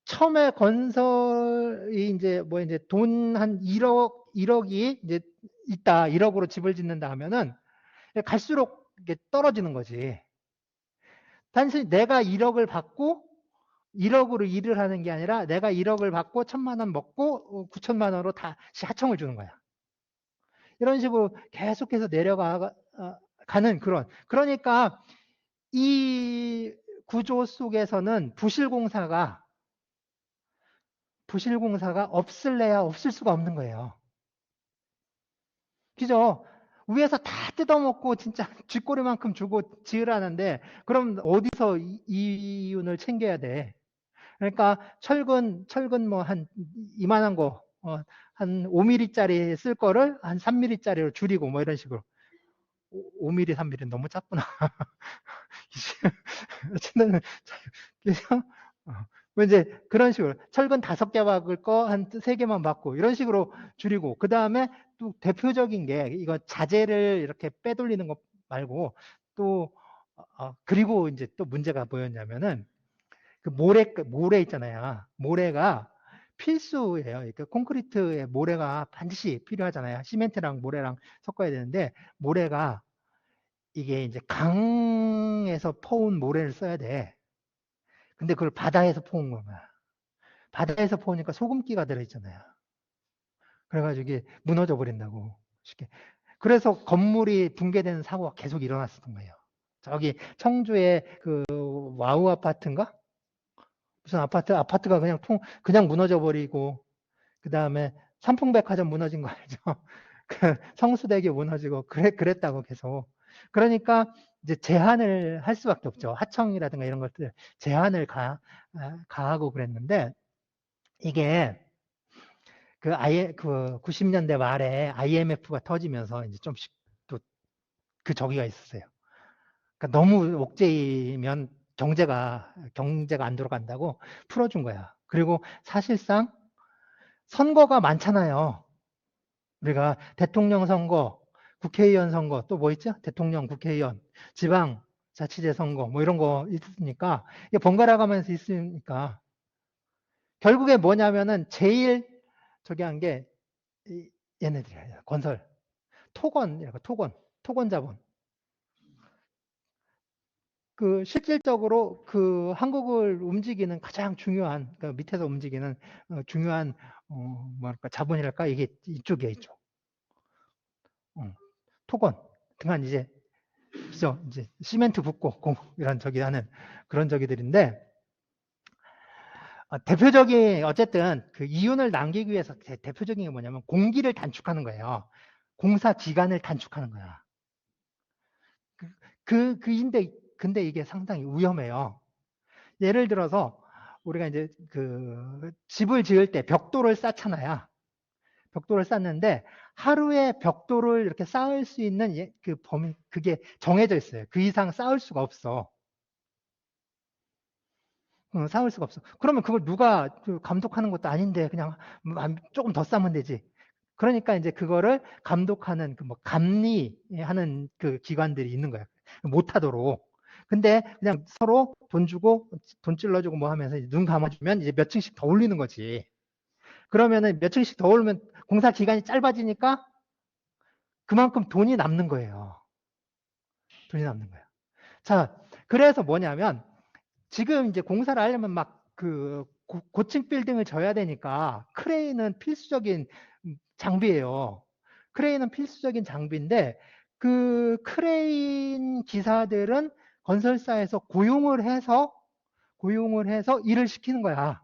처음에 건설이 이제 뭐 이제 돈 한 1억이 이제 있다. 1억으로 집을 짓는다 하면은 갈수록 이게 떨어지는 거지. 단순히 내가 1억을 받고 1억으로 일을 하는 게 아니라 내가 1억을 받고 1,000만 원 먹고 9천만 원으로 다시 하청을 주는 거야. 이런 식으로 계속해서 내려가는 그런. 그러니까 이 구조 속에서는 부실공사가 없을래야 없을 수가 없는 거예요. 그죠? 위에서 다 뜯어먹고 진짜 쥐꼬리만큼 주고 지으라는데 그럼 어디서 이윤을 챙겨야 돼? 그러니까 철근 뭐 한 이만한 거, 한 5mm짜리 쓸 거를 한 3mm짜리로 줄이고 뭐 이런 식으로. 5mm, 3mm 너무 작구나. 어쨌든 그래서 뭐 이제 그런 식으로 철근 5개 박을 거 한 3개만 박고 이런 식으로 줄이고 그 다음에 또 대표적인 게 이거 자재를 이렇게 빼돌리는 거 말고 또 그리고 이제 또 문제가 뭐였냐면은 그 모래 있잖아요. 모래가 필수예요. 그러니까 콘크리트에 모래가 반드시 필요하잖아요. 시멘트랑 모래랑 섞어야 되는데 모래가 이게 이제 강에서 퍼온 모래를 써야 돼. 근데 그걸 바다에서 퍼온 거야. 바다에서 퍼오니까 소금기가 들어있잖아요. 그래가지고 이게 무너져 버린다고. 쉽게. 그래서 건물이 붕괴되는 사고가 계속 일어났었던 거예요. 저기 청주의 그 와우 아파트인가? 무슨 아파트가 그냥 무너져 버리고, 그 다음에 삼풍백화점 무너진 거 알죠? 그 성수대교 무너지고, 그랬다고 계속. 그러니까 이제 제한을 할 수밖에 없죠. 하청이라든가 이런 것들 제한을 가하고 그랬는데, 이게 그 90년대 말에 IMF가 터지면서 이제 좀씩 또 그 저기가 있었어요. 그러니까 너무 옥죄이면 경제가 안 돌아간다고 풀어준 거야. 그리고 사실상 선거가 많잖아요. 우리가 대통령 선거, 국회의원 선거, 또 뭐 있죠? 대통령, 국회의원, 지방 자치제 선거, 뭐 이런 거 있으니까, 이게 번갈아 가면서 있으니까, 결국에 뭐냐면은 제일 저기 한 게, 얘네들이에요. 건설. 토건 자본. 실질적으로 그 한국을 움직이는 가장 중요한, 그 밑에서 움직이는 중요한 뭐랄까 자본이랄까 이게 이쪽이에요, 이쪽. 토건 등한 이제 그죠? 이제 시멘트 붓고 이런 저기 하는 그런 저기들인데 대표적인 어쨌든 그 이윤을 남기기 위해서 대표적인 게 뭐냐면 공기를 단축하는 거예요. 공사 기간을 단축하는 거야. 근데 이게 상당히 위험해요. 예를 들어서 우리가 이제 그 집을 지을 때 벽돌을 쌓잖아요. 벽돌을 쌓는데 하루에 벽돌을 이렇게 쌓을 수 있는 그 범위 그게 정해져 있어요. 그 이상 쌓을 수가 없어. 쌓을 수가 없어. 그러면 그걸 누가 감독하는 것도 아닌데 그냥 조금 더 쌓으면 되지. 그러니까 이제 그거를 감독하는 그 뭐 감리하는 그 기관들이 있는 거야. 못하도록. 근데 그냥 서로 돈 주고 돈 찔러주고 뭐 하면서 눈 감아주면 이제 몇 층씩 더 올리는 거지. 그러면은 몇 층씩 더 올리면 공사 기간이 짧아지니까 그만큼 돈이 남는 거예요. 돈이 남는 거야. 자, 그래서 뭐냐면 지금 이제 공사를 하려면 막 그 고층 빌딩을 져야 되니까 크레인은 필수적인 장비예요. 크레인은 필수적인 장비인데 그 크레인 기사들은 건설사에서 고용을 해서 일을 시키는 거야.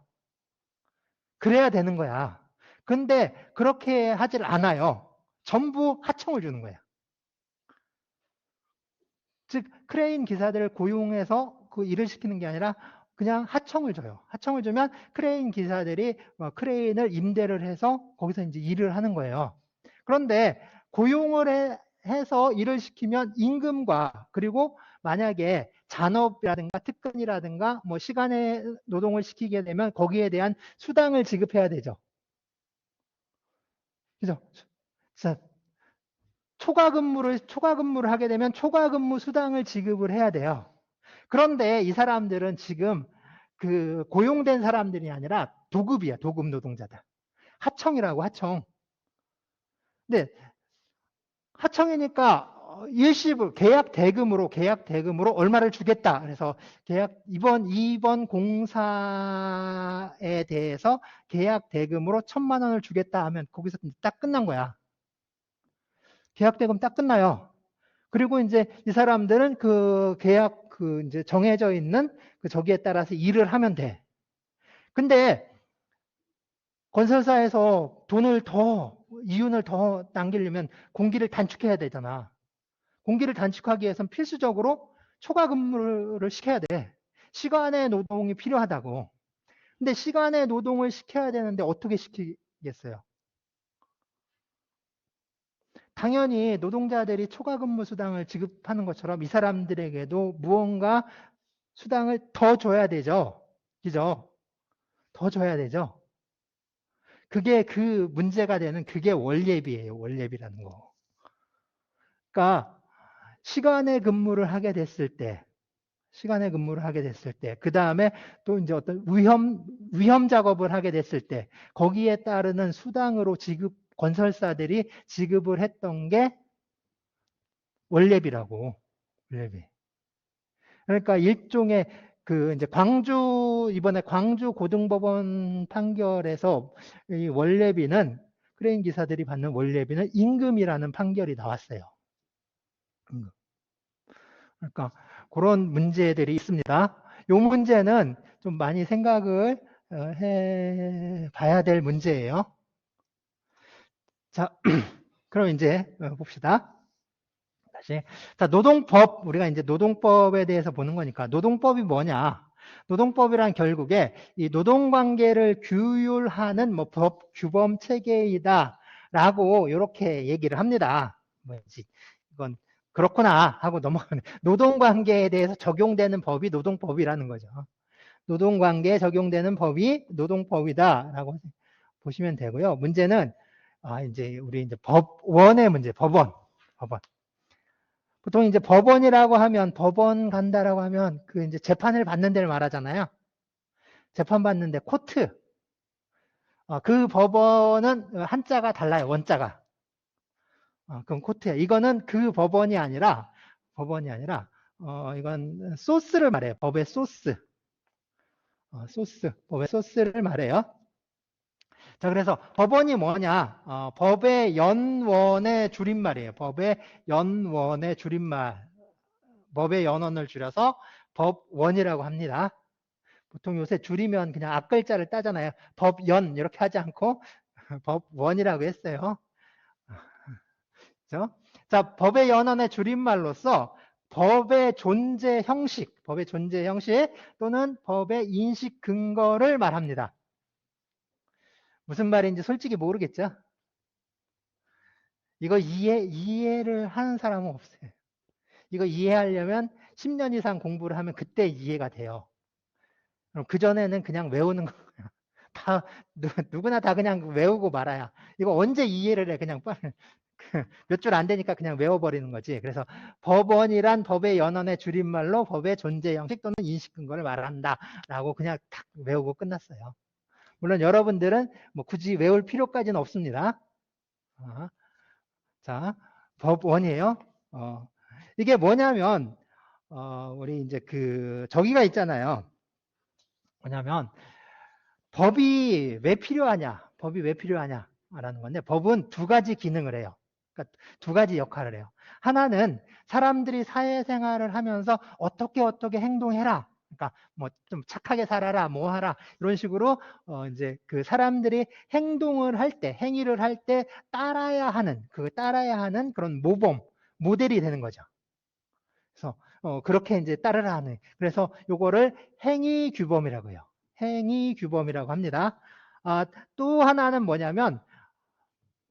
그래야 되는 거야. 근데 그렇게 하질 않아요. 전부 하청을 주는 거야. 즉 크레인 기사들을 고용해서 그 일을 시키는 게 아니라 그냥 하청을 줘요. 하청을 주면 크레인 기사들이 크레인을 임대를 해서 거기서 이제 일을 하는 거예요. 그런데 고용을 해서 일을 시키면 임금과 그리고 만약에 잔업이라든가 특근이라든가 뭐 시간에 노동을 시키게 되면 거기에 대한 수당을 지급해야 되죠. 그죠? 자, 초과근무를 하게 되면 초과근무 수당을 지급을 해야 돼요. 그런데 이 사람들은 지금 그 고용된 사람들이 아니라 도급이야. 도급 노동자들. 하청이라고 하청. 근데 하청이니까 일시불 계약 대금으로 얼마를 주겠다. 그래서 이번 공사에 대해서 계약 대금으로 1,000만 원을 주겠다 하면 거기서 딱 끝난 거야. 계약 대금 딱 끝나요. 그리고 이제 이 사람들은 그 계약 그 이제 정해져 있는 그 저기에 따라서 일을 하면 돼. 근데 건설사에서 이윤을 더 남기려면 공기를 단축해야 되잖아. 공기를 단축하기 위해서는 필수적으로 초과 근무를 시켜야 돼. 시간의 노동이 필요하다고. 근데 시간의 노동을 시켜야 되는데 어떻게 시키겠어요? 당연히 노동자들이 초과 근무 수당을 지급하는 것처럼 이 사람들에게도 무언가 수당을 더 줘야 되죠. 그죠? 더 줘야 되죠. 그게 그 문제가 되는 그게 원예비예요. 원예비라는 거. 그러니까 시간에 근무를 하게 됐을 때, 그 다음에 또 이제 어떤 위험 작업을 하게 됐을 때, 거기에 따르는 수당으로 건설사들이 지급을 했던 게 원예비라고. 원예비. 그러니까 일종의 이제 이번에 광주 고등법원 판결에서 이 원래비는 크레인 기사들이 받는 원래비는 임금이라는 판결이 나왔어요. 그러니까 그런 문제들이 있습니다. 이 문제는 좀 많이 생각을 해 봐야 될 문제예요. 자, 그럼 이제 봅시다. 다시. 자, 우리가 이제 노동법에 대해서 보는 거니까, 노동법이 뭐냐? 노동법이란 결국에 이 노동관계를 규율하는 뭐 규범 체계이다. 라고 이렇게 얘기를 합니다. 뭐지? 이건 그렇구나 하고 넘어가는. 노동관계에 대해서 적용되는 법이 노동법이라는 거죠. 노동관계에 적용되는 법이 노동법이다라고 보시면 되고요. 문제는 이제 우리 이제 법원의 문제, 법원. 보통 이제 법원이라고 하면 법원 간다라고 하면 그 이제 재판을 받는 데를 말하잖아요. 재판 받는데 코트. 그 법원은 한자가 달라요. 원자가. 그럼 코트야. 이거는 그 법원이 아니라 이건 소스를 말해요. 법의 소스. 법의 소스를 말해요. 자, 그래서 법원이 뭐냐? 법의 연원의 줄임말이에요. 법의 연원의 줄임말. 법의 연원을 줄여서 법원이라고 합니다. 보통 요새 줄이면 그냥 앞글자를 따잖아요. 법연 이렇게 하지 않고 법원이라고 했어요. 그렇죠? 자, 법의 연원의 줄임말로서 법의 존재 형식 또는 법의 인식 근거를 말합니다. 무슨 말인지 솔직히 모르겠죠? 이거 이해를 하는 사람은 없어요. 이거 이해하려면 10년 이상 공부를 하면 그때 이해가 돼요. 그럼 그전에는 그냥 외우는 거예요. 다, 누구나 다 그냥 외우고 말아야. 이거 언제 이해를 해? 그냥 몇 줄 안 되니까 그냥 외워버리는 거지. 그래서 법원이란 법의 연원의 줄임말로 법의 존재 형식 또는 인식 근거를 말한다. 라고 그냥 탁 외우고 끝났어요. 물론 여러분들은 뭐 굳이 외울 필요까지는 없습니다. 자, 법원이에요. 이게 뭐냐면, 우리 이제 저기가 있잖아요. 뭐냐면, 법이 왜 필요하냐? 법이 왜 필요하냐? 라는 건데, 법은 두 가지 기능을 해요. 그러니까 두 가지 역할을 해요. 하나는 사람들이 사회생활을 하면서 어떻게 행동해라. 그러니까 뭐 좀 착하게 살아라, 뭐 하라 이런 식으로 이제 그 사람들이 행동을 할 때, 행위를 할 때 따라야 하는 그런 모델이 되는 거죠. 그래서 그렇게 이제 따르라 하는. 그래서 요거를 행위규범이라고 해요. 행위규범이라고 합니다. 또 하나는 뭐냐면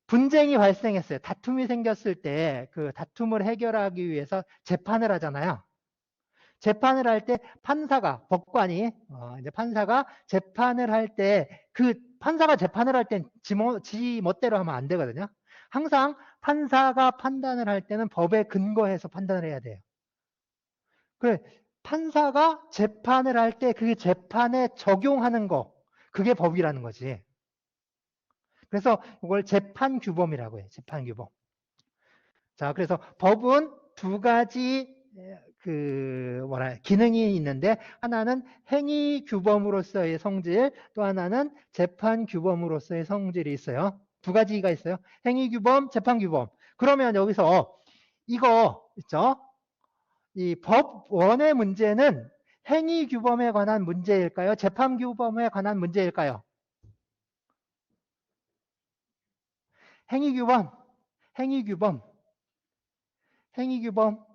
분쟁이 발생했어요. 다툼이 생겼을 때 그 다툼을 해결하기 위해서 재판을 하잖아요. 재판을 할 때 판사가, 법관이, 이제 판사가 재판을 할 때, 판사가 재판을 할 땐 지 멋대로 하면 안 되거든요. 항상 판사가 판단을 할 때는 법에 근거해서 판단을 해야 돼요. 그래, 판사가 재판을 할 때 그 재판에 적용하는 거, 그게 법이라는 거지. 그래서 이걸 재판규범이라고 해요. 재판규범. 자, 그래서 법은 두 가지 기능이 있는데 하나는 행위규범으로서의 성질, 또 하나는 재판규범으로서의 성질이 있어요. 두 가지가 있어요. 행위규범, 재판규범. 그러면 여기서 이거 있죠? 이 법원의 문제는 행위규범에 관한 문제일까요? 재판규범에 관한 문제일까요? 행위규범, 행위규범, 행위규범.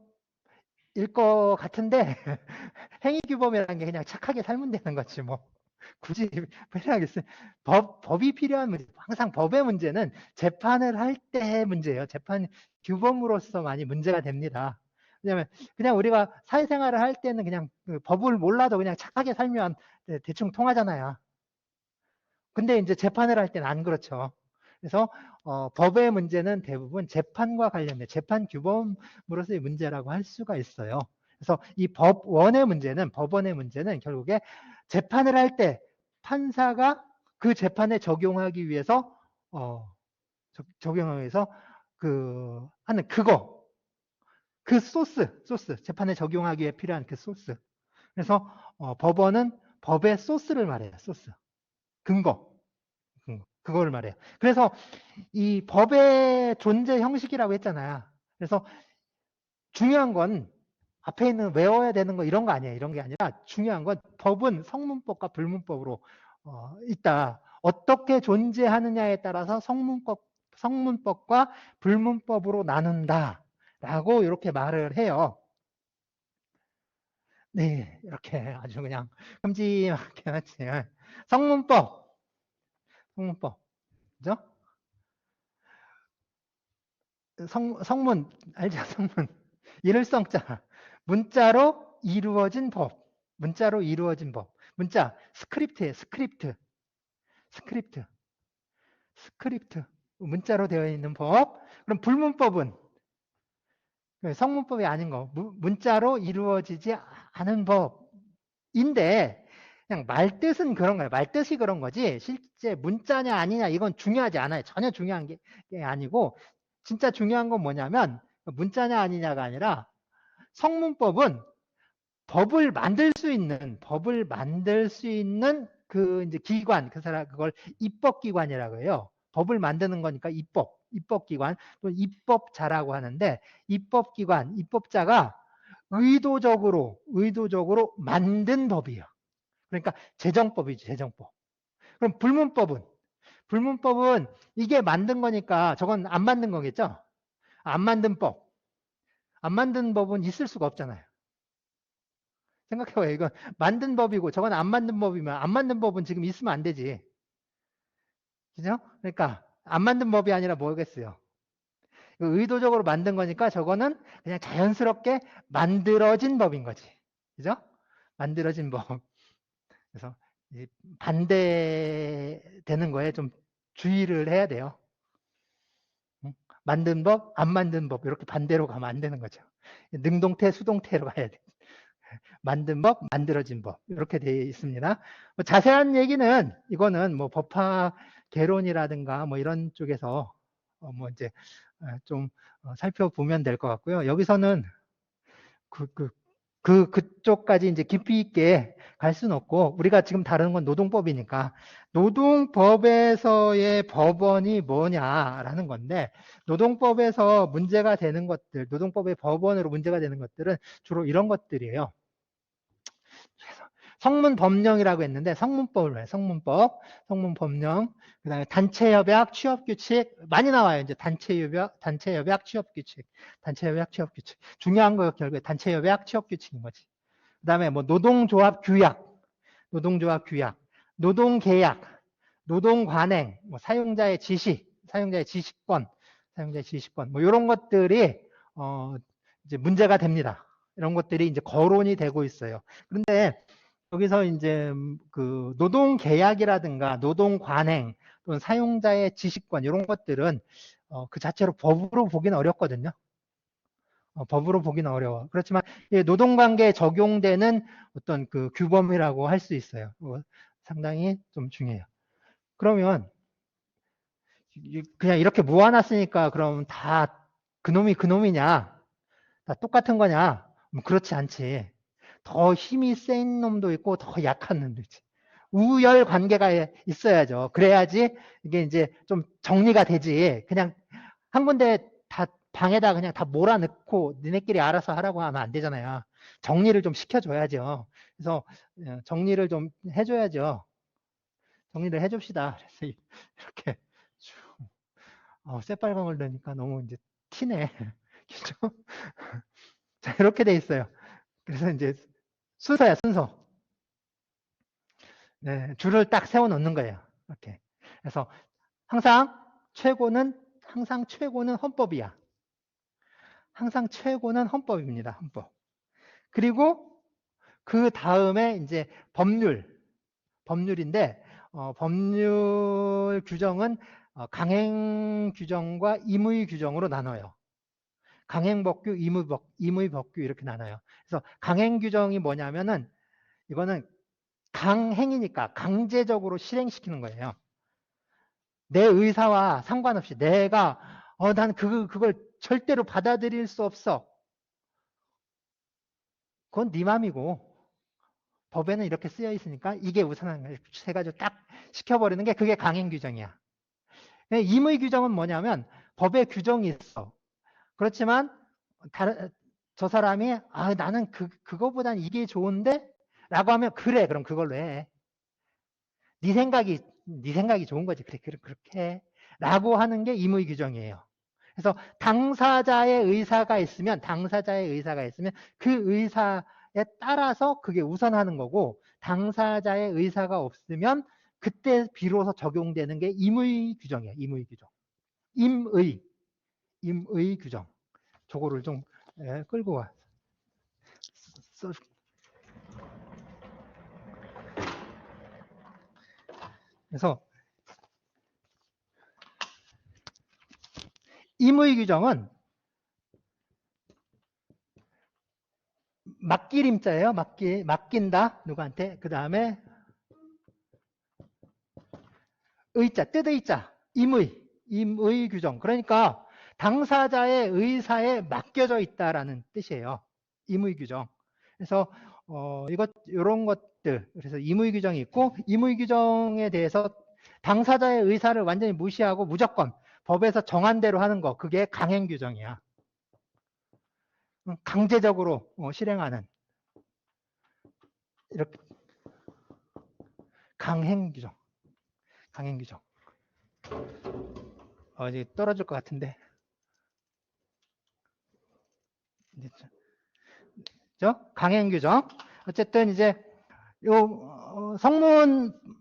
일 것 같은데 행위규범이라는 게 그냥 착하게 살면 되는 거지 뭐 굳이 필요하겠어요. 법이 필요한 문제. 항상 법의 문제는 재판을 할 때의 문제예요. 재판 규범으로서 많이 문제가 됩니다. 왜냐하면 그냥 우리가 사회생활을 할 때는 그냥 법을 몰라도 그냥 착하게 살면 대충 통하잖아요. 근데 이제 재판을 할 때는 안 그렇죠. 그래서 법의 문제는 대부분 재판과 관련된 재판 규범으로서의 문제라고 할 수가 있어요. 그래서 이 법원의 문제는 결국에 재판을 할 때 판사가 그 재판에 적용하기 위해서 적용하기 위해서 하는 그 소스 재판에 적용하기 위해 필요한 그 소스. 그래서 법원은 법의 소스를 말해요. 소스 근거. 그거를 말해요. 그래서 이 법의 존재 형식이라고 했잖아요. 그래서 중요한 건 앞에 있는 외워야 되는 거 이런 거 아니에요. 이런 게 아니라 중요한 건 법은 성문법과 불문법으로 있다. 어떻게 존재하느냐에 따라서 성문법과 불문법으로 나눈다. 라고 이렇게 말을 해요. 네, 이렇게 아주 그냥 큼지막하게 하지. 성문법. 그죠? 성문, 알죠? 성문. 일성자. 문자로 이루어진 법. 문자로 이루어진 법. 문자, 스크립트예요. 스크립트. 문자로 되어 있는 법. 그럼 불문법은 성문법이 아닌 거. 문자로 이루어지지 않은 법인데 그냥 말뜻은 그런 거예요. 말뜻이 그런 거지 실제 문자냐 아니냐 이건 중요하지 않아요. 전혀 중요한 게 아니고 진짜 중요한 건 뭐냐면 문자냐 아니냐가 아니라 성문법은 법을 만들 수 있는 그 이제 기관, 그걸 입법기관이라고 해요. 법을 만드는 거니까 입법기관, 또 입법자라고 하는데, 입법기관, 입법자가 의도적으로 만든 법이에요. 그러니까 제정법이죠, 제정법. 그럼 불문법은 이게 만든 거니까 저건 안 만든 거겠죠? 안 만든 법은 있을 수가 없잖아요. 생각해봐요. 이건 만든 법이고 저건 안 만든 법이면 안 만든 법은 지금 있으면 안 되지. 그죠? 그러니까 안 만든 법이 아니라 뭐겠어요? 의도적으로 만든 거니까 저거는 그냥 자연스럽게 만들어진 법인 거지. 그죠? 만들어진 법. 그래서 반대되는 거에 좀 주의를 해야 돼요. 만든 법, 안 만든 법 이렇게 반대로 가면 안 되는 거죠. 능동태, 수동태로 가야 돼. 만든 법, 만들어진 법 이렇게 되어 있습니다. 뭐 자세한 얘기는 이거는 뭐 법학 개론이라든가 뭐 이런 쪽에서 뭐 이제 좀 살펴보면 될 것 같고요. 여기서는 그쪽까지 이제 깊이 있게 갈 수는 없고, 우리가 지금 다루는 건 노동법이니까, 노동법에서의 법원이 뭐냐라는 건데, 노동법에서 문제가 되는 것들, 노동법의 법원으로 문제가 되는 것들은 주로 이런 것들이에요. 성문법령이라고 했는데, 성문법을 해요. 성문법령, 그 다음에 단체협약, 취업규칙, 많이 나와요. 이제 단체협약, 취업규칙. 중요한 거 결국에 단체협약, 취업규칙인 거지. 그 다음에 뭐 노동조합 규약, 노동계약, 노동관행, 뭐 사용자의 지시권, 뭐 이런 것들이 이제 문제가 됩니다. 이런 것들이 이제 거론이 되고 있어요. 그런데 여기서 이제 그 노동계약이라든가 노동관행 또는 사용자의 지시권 이런 것들은 그 자체로 법으로 보기는 어렵거든요. 법으로 보기는 어려워. 그렇지만 노동관계에 적용되는 어떤 그 규범이라고 할 수 있어요. 상당히 좀 중요해요. 그러면 그냥 이렇게 모아놨으니까 그럼 다 그놈이 그놈이냐? 다 똑같은 거냐? 뭐 그렇지 않지. 더 힘이 센 놈도 있고 더 약한 놈도 있지. 우열 관계가 있어야죠. 그래야지 이게 이제 좀 정리가 되지. 그냥 한 군데 다 방에다 그냥 다 몰아넣고 니네끼리 알아서 하라고 하면 안 되잖아요. 정리를 좀 시켜줘야죠. 그래서 정리를 좀 해줘야죠. 정리를 해줍시다. 그래서 이렇게 새빨강을 넣으니까 너무 이제 티네. 그죠? 자, 이렇게 돼 있어요. 그래서 이제 순서야, 순서. 네, 줄을 딱 세워 놓는 거예요. 이렇게. 그래서 항상 최고는 헌법이야. 항상 최고는 헌법입니다. 헌법. 그리고 그 다음에 이제 법률인데 법률 규정은 강행 규정과 임의 규정으로 나눠요. 강행법규, 임의법규 이렇게 나눠요. 그래서 강행 규정이 뭐냐면은 이거는 강행이니까 강제적으로 실행시키는 거예요. 내 의사와 상관없이 내가 난 그걸 절대로 받아들일 수 없어. 그건 네 맘이고 법에는 이렇게 쓰여 있으니까 이게 우선한 거예요. 해가지고 딱 시켜버리는 게 그게 강행 규정이야. 임의 규정은 뭐냐면 법에 규정이 있어. 그렇지만 저 사람이 나는 그거보단 이게 좋은데? 라고 하면 그래 그럼 그걸로 해. 네 생각이 좋은 거지. 그래 그렇게 해. 라고 하는 게 임의 규정이에요. 그래서 당사자의 의사가 있으면 그 의사에 따라서 그게 우선하는 거고 당사자의 의사가 없으면 그때 비로소 적용되는 게 임의 규정이에요. 임의 규정. 임의 규정. 저거를 좀 끌고 와. 그래서 임의 규정은 맡길 임자예요. 맡긴다. 누구한테? 그 다음에 의자, 뜻의자. 임의 규정. 그러니까 당사자의 의사에 맡겨져 있다라는 뜻이에요. 임의 규정. 그래서 이런 것들, 그래서 임의 규정이 있고, 임의 규정에 대해서 당사자의 의사를 완전히 무시하고 무조건 법에서 정한 대로 하는 거, 그게 강행 규정이야. 강제적으로 실행하는 이렇게 강행 규정. 강행 규정. 이제 떨어질 것 같은데. 강행 규정. 어쨌든 이제 요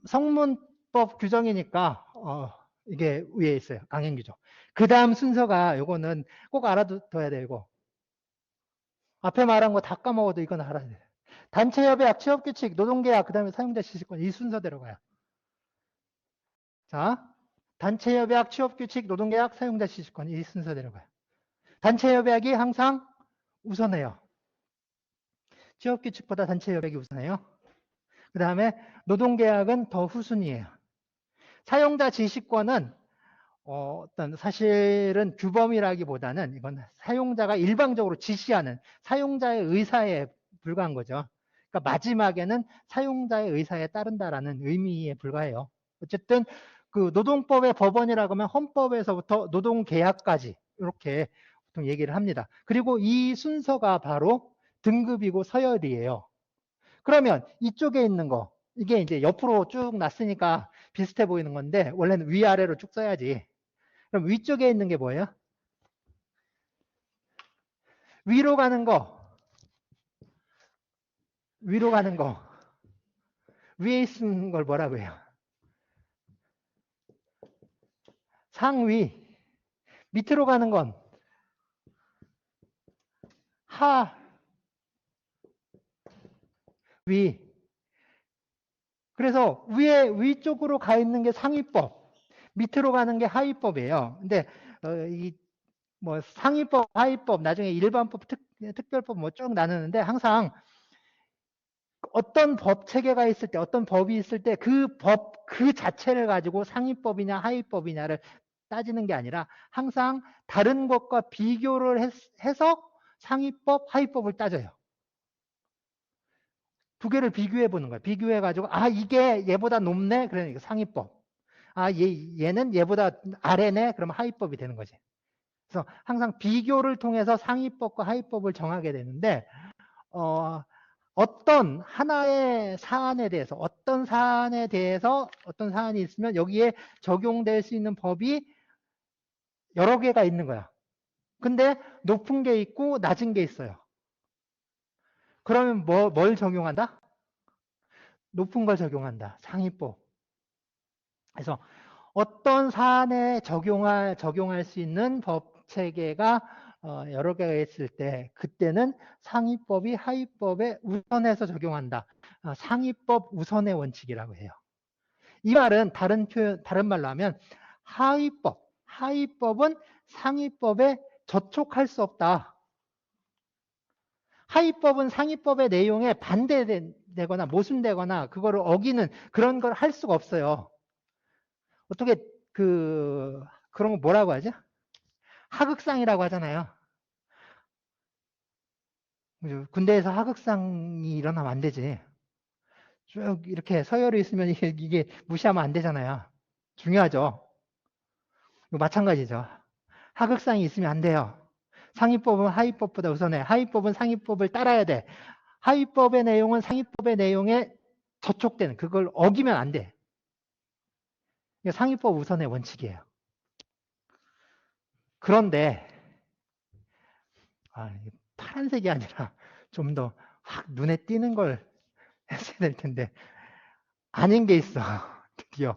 성문법 규정이니까 이게 위에 있어요. 강행 규정. 그 다음 순서가 요거는 꼭 알아둬야 되고, 앞에 말한 거 다 까먹어도 이건 알아야 돼. 단체협약, 취업규칙, 노동계약, 그 다음에 사용자 지시권, 이 순서대로 가요. 자, 단체협약, 취업규칙, 노동계약, 사용자 지시권, 이 순서대로 가요. 단체협약이 항상 우선해요. 취업규칙보다 단체협약이 우선해요. 그 다음에 노동계약은 더 후순위예요. 사용자 지시권은 어떤 사실은 규범이라기보다는 이건 사용자가 일방적으로 지시하는 사용자의 의사에 불과한 거죠. 그러니까 마지막에는 사용자의 의사에 따른다라는 의미에 불과해요. 어쨌든 그 노동법의 법원이라고 하면 헌법에서부터 노동계약까지 이렇게 보통 얘기를 합니다. 그리고 이 순서가 바로 등급이고 서열이에요. 그러면 이쪽에 있는 거, 이게 이제 옆으로 쭉 놨으니까 비슷해 보이는 건데 원래는 위아래로 쭉 써야지. 그럼 위쪽에 있는 게 뭐예요? 위로 가는 거. 위로 가는 거. 위에 있는 걸 뭐라고 해요? 상위. 밑으로 가는 건 하. 위. 그래서 위쪽으로 가 있는 게 상위법. 밑으로 가는 게 하위법이에요. 근데 뭐 상위법, 하위법, 나중에 일반법, 특별법 뭐 쭉 나누는데 항상 어떤 법 체계가 있을 때, 어떤 법이 있을 때 그 법 그 자체를 가지고 상위법이냐 하위법이냐를 따지는 게 아니라 항상 다른 것과 비교를 해서 상위법, 하위법을 따져요. 두 개를 비교해 보는 거예요. 비교해 가지고 이게 얘보다 높네? 그러니까 상위법. 얘는 얘보다 아래네? 그러면 하위법이 되는 거지. 그래서 항상 비교를 통해서 상위법과 하위법을 정하게 되는데 어떤 하나의 사안에 대해서 어떤 사안이 있으면 여기에 적용될 수 있는 법이 여러 개가 있는 거야. 근데 높은 게 있고 낮은 게 있어요. 그러면 뭘 적용한다? 높은 걸 적용한다. 상위법. 그래서 어떤 사안에 적용할 수 있는 법 체계가 여러 개가 있을 때 그때는 상위법이 하위법에 우선해서 적용한다. 상위법 우선의 원칙이라고 해요. 이 말은 다른 말로 하면 하위법은 상위법에 저촉할 수 없다. 하위법은 상위법의 내용에 반대되거나 모순되거나 그거를 어기는 그런 걸 할 수가 없어요. 어떻게 그런 거 뭐라고 하죠? 하극상이라고 하잖아요. 군대에서 하극상이 일어나면 안 되지. 쭉 이렇게 서열이 있으면 이게 무시하면 안 되잖아요. 중요하죠. 마찬가지죠. 하극상이 있으면 안 돼요. 상위법은 하위법보다 우선해. 하위법은 상위법을 따라야 돼. 하위법의 내용은 상위법의 내용에 저촉되는 그걸 어기면 안 돼. 상위법 우선의 원칙이에요. 그런데 파란색이 아니라 좀 더 확 눈에 띄는 걸 했어야 될 텐데 아닌 게 있어. 드디어.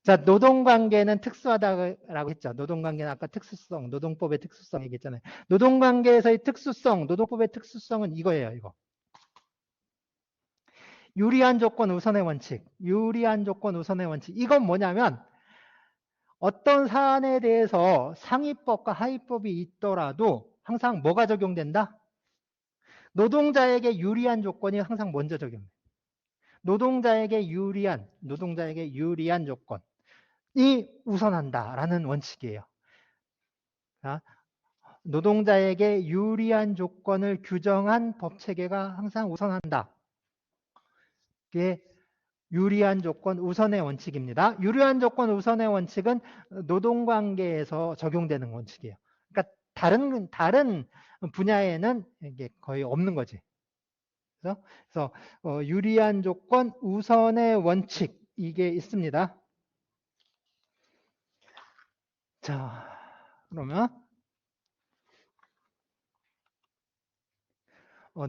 자, 노동관계는 특수하다고 했죠. 노동관계는 아까 특수성, 노동법의 특수성 얘기했잖아요. 노동관계에서의 특수성, 노동법의 특수성은 이거예요. 이거. 유리한 조건 우선의 원칙. 유리한 조건 우선의 원칙. 이건 뭐냐면 어떤 사안에 대해서 상위법과 하위법이 있더라도 항상 뭐가 적용된다? 노동자에게 유리한 조건이 항상 먼저 적용돼요. 노동자에게 유리한 조건이 우선한다라는 원칙이에요. 자, 노동자에게 유리한 조건을 규정한 법 체계가 항상 우선한다. 이게 유리한 조건 우선의 원칙입니다. 유리한 조건 우선의 원칙은 노동관계에서 적용되는 원칙이에요. 그러니까 다른 분야에는 이게 거의 없는 거지. 그래서 유리한 조건 우선의 원칙 이게 있습니다. 자, 그러면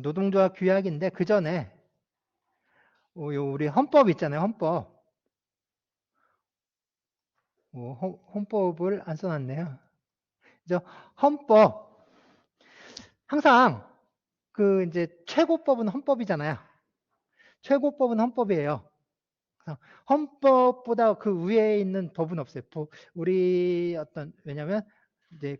노동조합 규약인데 그 전에 우리 헌법 있잖아요. 헌법. 헌법을 안 써놨네요. 그죠? 헌법 항상 그 이제 최고법은 헌법이잖아요. 최고법은 헌법이에요. 헌법보다 그 위에 있는 법은 없어요. 우리 왜냐면 이제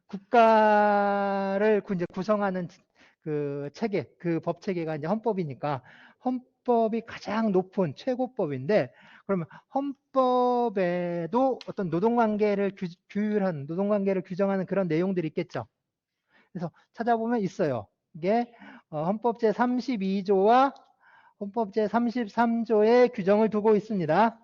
국가를 이제 구성하는 그 체계, 그 법 체계가 이제 헌법이니까 헌법이 가장 높은 최고법인데 그러면 헌법에도 어떤 노동관계를 규율하는 노동관계를 규정하는 그런 내용들이 있겠죠. 그래서 찾아보면 있어요. 이게 헌법 제 32조와 헌법 제 33조의 규정을 두고 있습니다.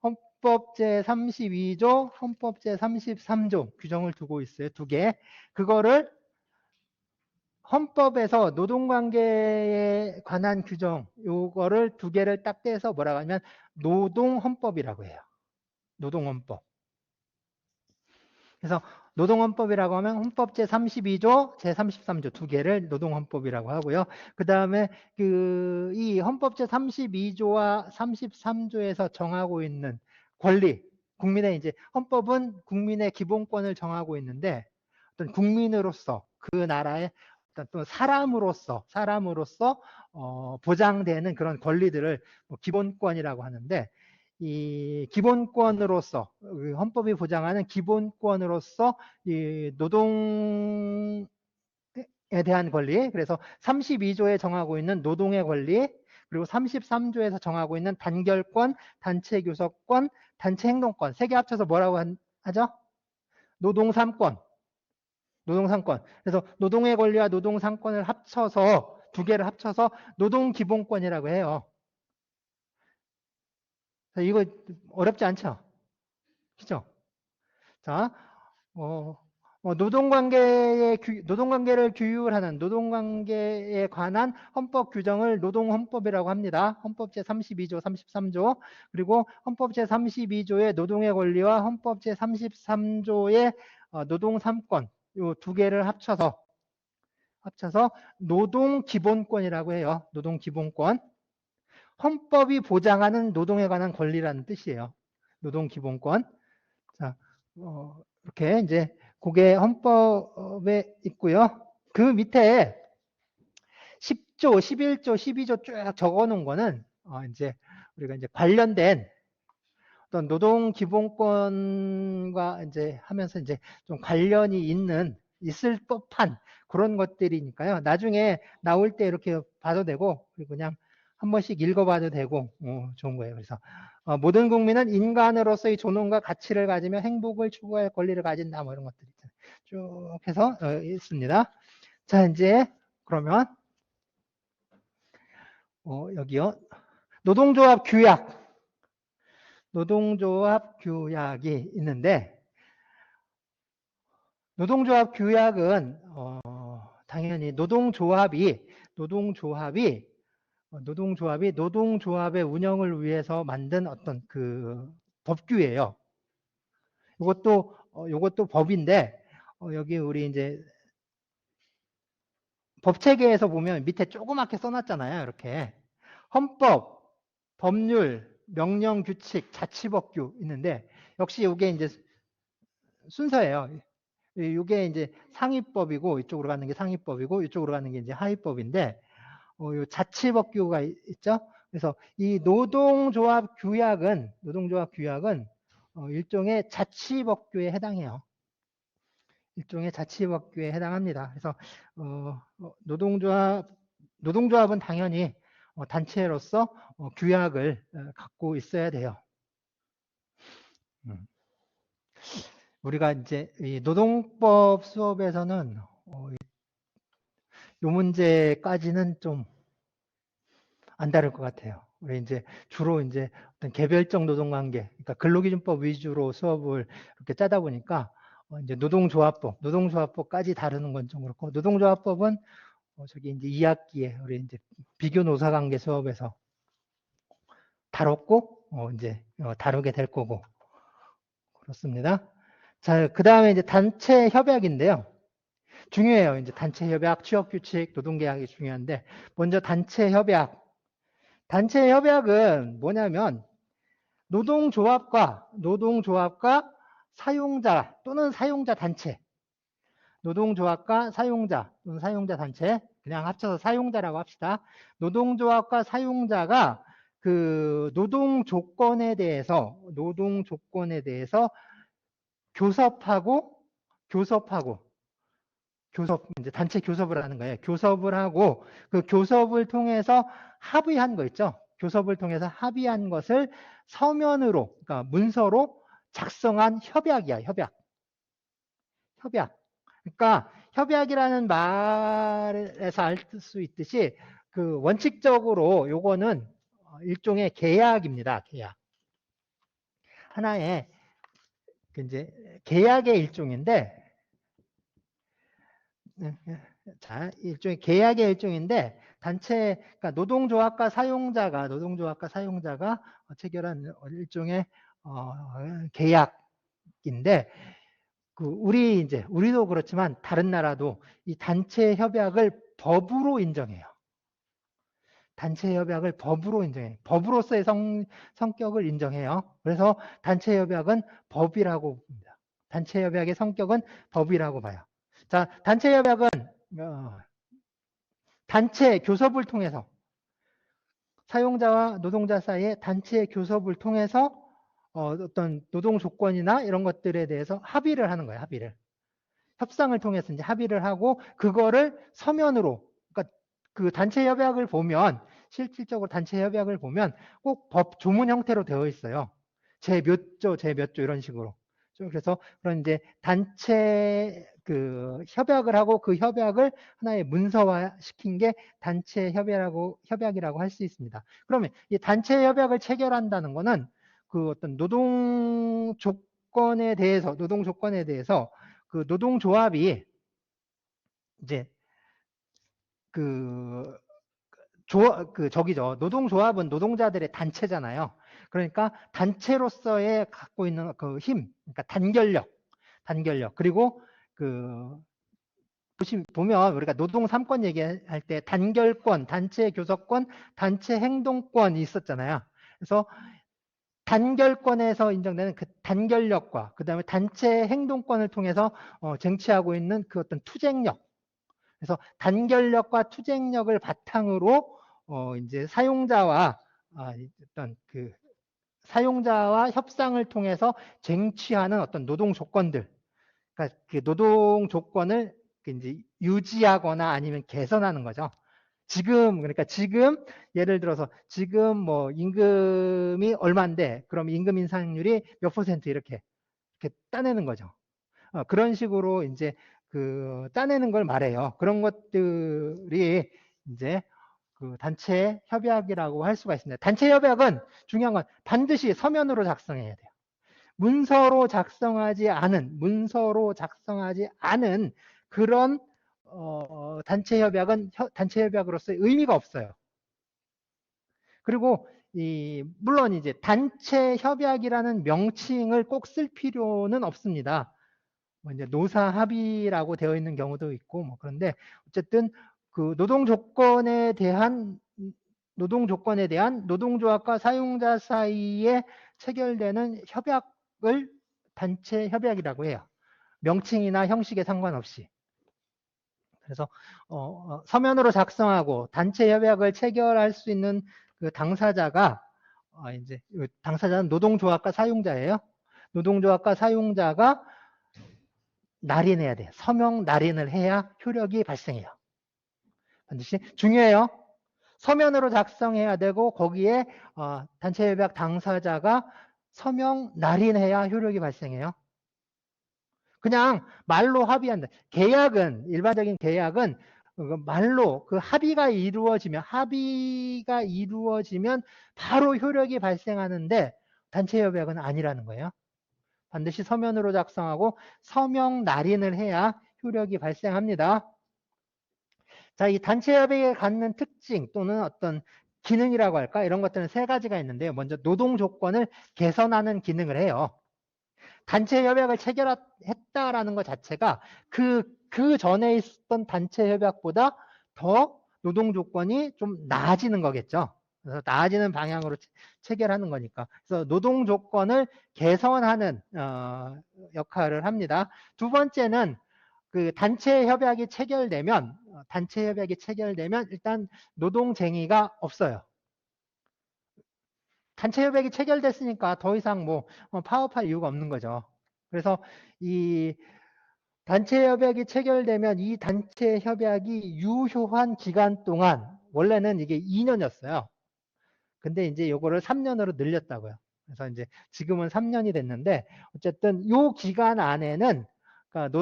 헌법 제 32조, 헌법 제 33조 규정을 두고 있어요. 두 개. 그거를 헌법에서 노동관계에 관한 규정, 요거를 두 개를 딱 떼서 뭐라고 하면 노동헌법이라고 해요. 노동헌법. 그래서 노동헌법이라고 하면 헌법 제32조, 제33조 두 개를 노동헌법이라고 하고요. 그 다음에 이 헌법 제32조와 33조에서 정하고 있는 권리, 국민의 이제 헌법은 국민의 기본권을 정하고 있는데 어떤 국민으로서 그 나라의 어떤 또 사람으로서 보장되는 그런 권리들을 기본권이라고 하는데 이 기본권으로서 헌법이 보장하는 기본권으로서 이 노동에 대한 권리 그래서 32조에 정하고 있는 노동의 권리 그리고 33조에서 정하고 있는 단결권, 단체 교섭권, 단체 행동권 세 개 합쳐서 뭐라고 하죠? 노동 3권. 노동 3권. 그래서 노동의 권리와 노동 3권을 합쳐서 두 개를 합쳐서 노동 기본권이라고 해요. 이거 어렵지 않죠? 그죠? 자, 노동관계를 규율하는 노동관계에 관한 헌법 규정을 노동헌법이라고 합니다. 헌법 제32조, 33조 그리고 헌법 제32조의 노동의 권리와 헌법 제33조의 노동 3권 이 두 개를 합쳐서 노동기본권이라고 해요. 노동기본권. 헌법이 보장하는 노동에 관한 권리라는 뜻이에요. 노동기본권. 자, 이렇게 이제 그게 헌법에 있고요. 그 밑에 10조, 11조, 12조 쭉 적어 놓은 거는 이제 우리가 이제 관련된 어떤 노동 기본권과 이제 하면서 이제 좀 관련이 있을 법한 그런 것들이니까요. 나중에 나올 때 이렇게 봐도 되고 그리고 그냥 한 번씩 읽어봐도 되고 좋은 거예요. 그래서 모든 국민은 인간으로서의 존엄과 가치를 가지며 행복을 추구할 권리를 가진다. 뭐 이런 것들 있잖아요. 쭉 해서 있습니다. 자 이제 그러면 여기요. 노동조합 규약이 있는데 노동조합 규약은 당연히 노동조합이 노동조합의 운영을 위해서 만든 어떤 그 법규예요. 이것도 법인데 여기 우리 이제 법체계에서 보면 밑에 조그맣게 써놨잖아요. 이렇게 헌법, 법률, 명령, 규칙, 자치법규 있는데 역시 이게 이제 순서예요. 이게 이제 상위법이고 이쪽으로 가는 게 상위법이고 이쪽으로 가는 게 이제 하위법인데 요 자치법규가 있죠. 그래서 이 노동조합 규약은 일종의 자치법규에 해당해요. 일종의 자치법규에 해당합니다. 그래서 노동조합은 당연히 단체로서 규약을 갖고 있어야 돼요. 우리가 이제 이 노동법 수업에서는 이 문제까지는 좀 안 다룰 것 같아요. 우리 이제 주로 이제 어떤 개별적 노동관계, 그러니까 근로기준법 위주로 수업을 이렇게 짜다 보니까 이제 노동조합법까지 다루는 건 좀 그렇고, 노동조합법은 저기 이제 2학기에 우리 이제 비교 노사관계 수업에서 다뤘고, 이제 다루게 될 거고, 그렇습니다. 자, 그 다음에 이제 단체 협약인데요. 중요해요. 이제 단체 협약, 취업 규칙, 노동 계약이 중요한데, 먼저 단체 협약. 단체 협약은 뭐냐면 노동조합과 사용자 또는 사용자 단체, 노동조합과 사용자 또는 사용자 단체, 그냥 합쳐서 사용자라고 합시다. 노동조합과 사용자가 그 노동 조건에 대해서 교섭하고 이제 단체 교섭을 하는 거예요. 교섭을 하고 그 교섭을 통해서 합의한 거 있죠. 교섭을 통해서 합의한 것을 서면으로, 그러니까 문서로 작성한 협약이야. 협약. 그러니까 협약이라는 말에서 알 수 있듯이 그 원칙적으로 요거는 일종의 계약입니다. 계약. 하나의 이제 계약의 일종인데, 자, 일종의 계약의 일종인데, 그러니까 노동조합과 사용자가 체결한 일종의 계약인데, 우리도 그렇지만 다른 나라도 이 단체 협약을 법으로 인정해요. 단체 협약을 법으로 인정해요. 법으로서의 성격을 인정해요. 그래서 단체 협약은 법이라고 봅니다. 단체 협약의 성격은 법이라고 봐요. 자, 단체 협약은 단체 교섭을 통해서, 사용자와 노동자 사이의 단체 교섭을 통해서 어떤 노동 조건이나 이런 것들에 대해서 합의를 하는 거예요. 합의를. 협상을 통해서 이제 합의를 하고 그거를 서면으로, 그러니까 그 단체 협약을 보면, 실질적으로 단체 협약을 보면 꼭 법 조문 형태로 되어 있어요. 제 몇 조 이런 식으로. 그래서 그런 이제 단체 그 협약을 하고 그 협약을 하나의 문서화 시킨 게 단체 협약이라고 할 수 있습니다. 그러면 이 단체 협약을 체결한다는 거는 그 어떤 노동 조건에 대해서 그 노동조합이 이제 노동조합은 노동자들의 단체잖아요. 그러니까 단체로서의 갖고 있는 그 힘, 그러니까 단결력. 그리고 보면 우리가 노동 3권 얘기할 때 단결권, 단체 교섭권, 단체 행동권이 있었잖아요. 그래서 단결권에서 인정되는 그 단결력과 그 다음에 단체 행동권을 통해서 쟁취하고 있는 그 어떤 투쟁력. 그래서 단결력과 투쟁력을 바탕으로 이제 사용자와 협상을 통해서 쟁취하는 어떤 노동 조건들, 그러니까 그 노동 조건을 이제 유지하거나 아니면 개선하는 거죠. 그러니까 지금 예를 들어서 지금 뭐 임금이 얼마인데 그럼 임금 인상률이 몇 퍼센트 이렇게 따내는 거죠. 그런 식으로 이제 따내는 걸 말해요. 그런 것들이 이제 그 단체 협약이라고 할 수가 있습니다. 단체 협약은 중요한 건 반드시 서면으로 작성해야 돼요. 문서로 작성하지 않은 그런 단체 협약은 단체 협약으로서의 의미가 없어요. 그리고 물론 이제 단체 협약이라는 명칭을 꼭 쓸 필요는 없습니다. 뭐 이제 노사 합의라고 되어 있는 경우도 있고 뭐 그런데 어쨌든 그 노동 조건에 대한 노동조합과 사용자 사이에 체결되는 협약을 단체 협약이라고 해요. 명칭이나 형식에 상관없이. 그래서 서면으로 작성하고 단체 협약을 체결할 수 있는 그 당사자가 이제 당사자는 노동조합과 사용자예요. 노동조합과 사용자가 날인해야 돼요. 서명 날인을 해야 효력이 발생해요. 반드시 중요해요. 서면으로 작성해야 되고 거기에 단체 협약 당사자가 서명 날인해야 효력이 발생해요. 그냥 말로 합의한다. 계약은, 일반적인 계약은 말로 그 합의가 이루어지면 바로 효력이 발생하는데 단체 협약은 아니라는 거예요. 반드시 서면으로 작성하고 서명 날인을 해야 효력이 발생합니다. 자, 이 단체 협약에 갖는 특징 또는 어떤 기능이라고 할까? 이런 것들은 세 가지가 있는데요. 먼저 노동 조건을 개선하는 기능을 해요. 단체 협약을 체결했다라는 것 자체가 그 전에 있었던 단체 협약보다 더 노동 조건이 좀 나아지는 거겠죠. 그래서 나아지는 방향으로 체결하는 거니까. 그래서 노동 조건을 개선하는 역할을 합니다. 두 번째는 그 단체 협약이 체결되면 일단 노동쟁의가 없어요. 단체 협약이 체결됐으니까 더 이상 뭐 파업할 이유가 없는 거죠. 그래서 이 단체 협약이 체결되면 이 단체 협약이 유효한 기간 동안 원래는 이게 2년이었어요. 근데 이제 요거를 3년으로 늘렸다고요. 그래서 이제 지금은 3년이 됐는데 어쨌든 요 기간 안에는 그러니까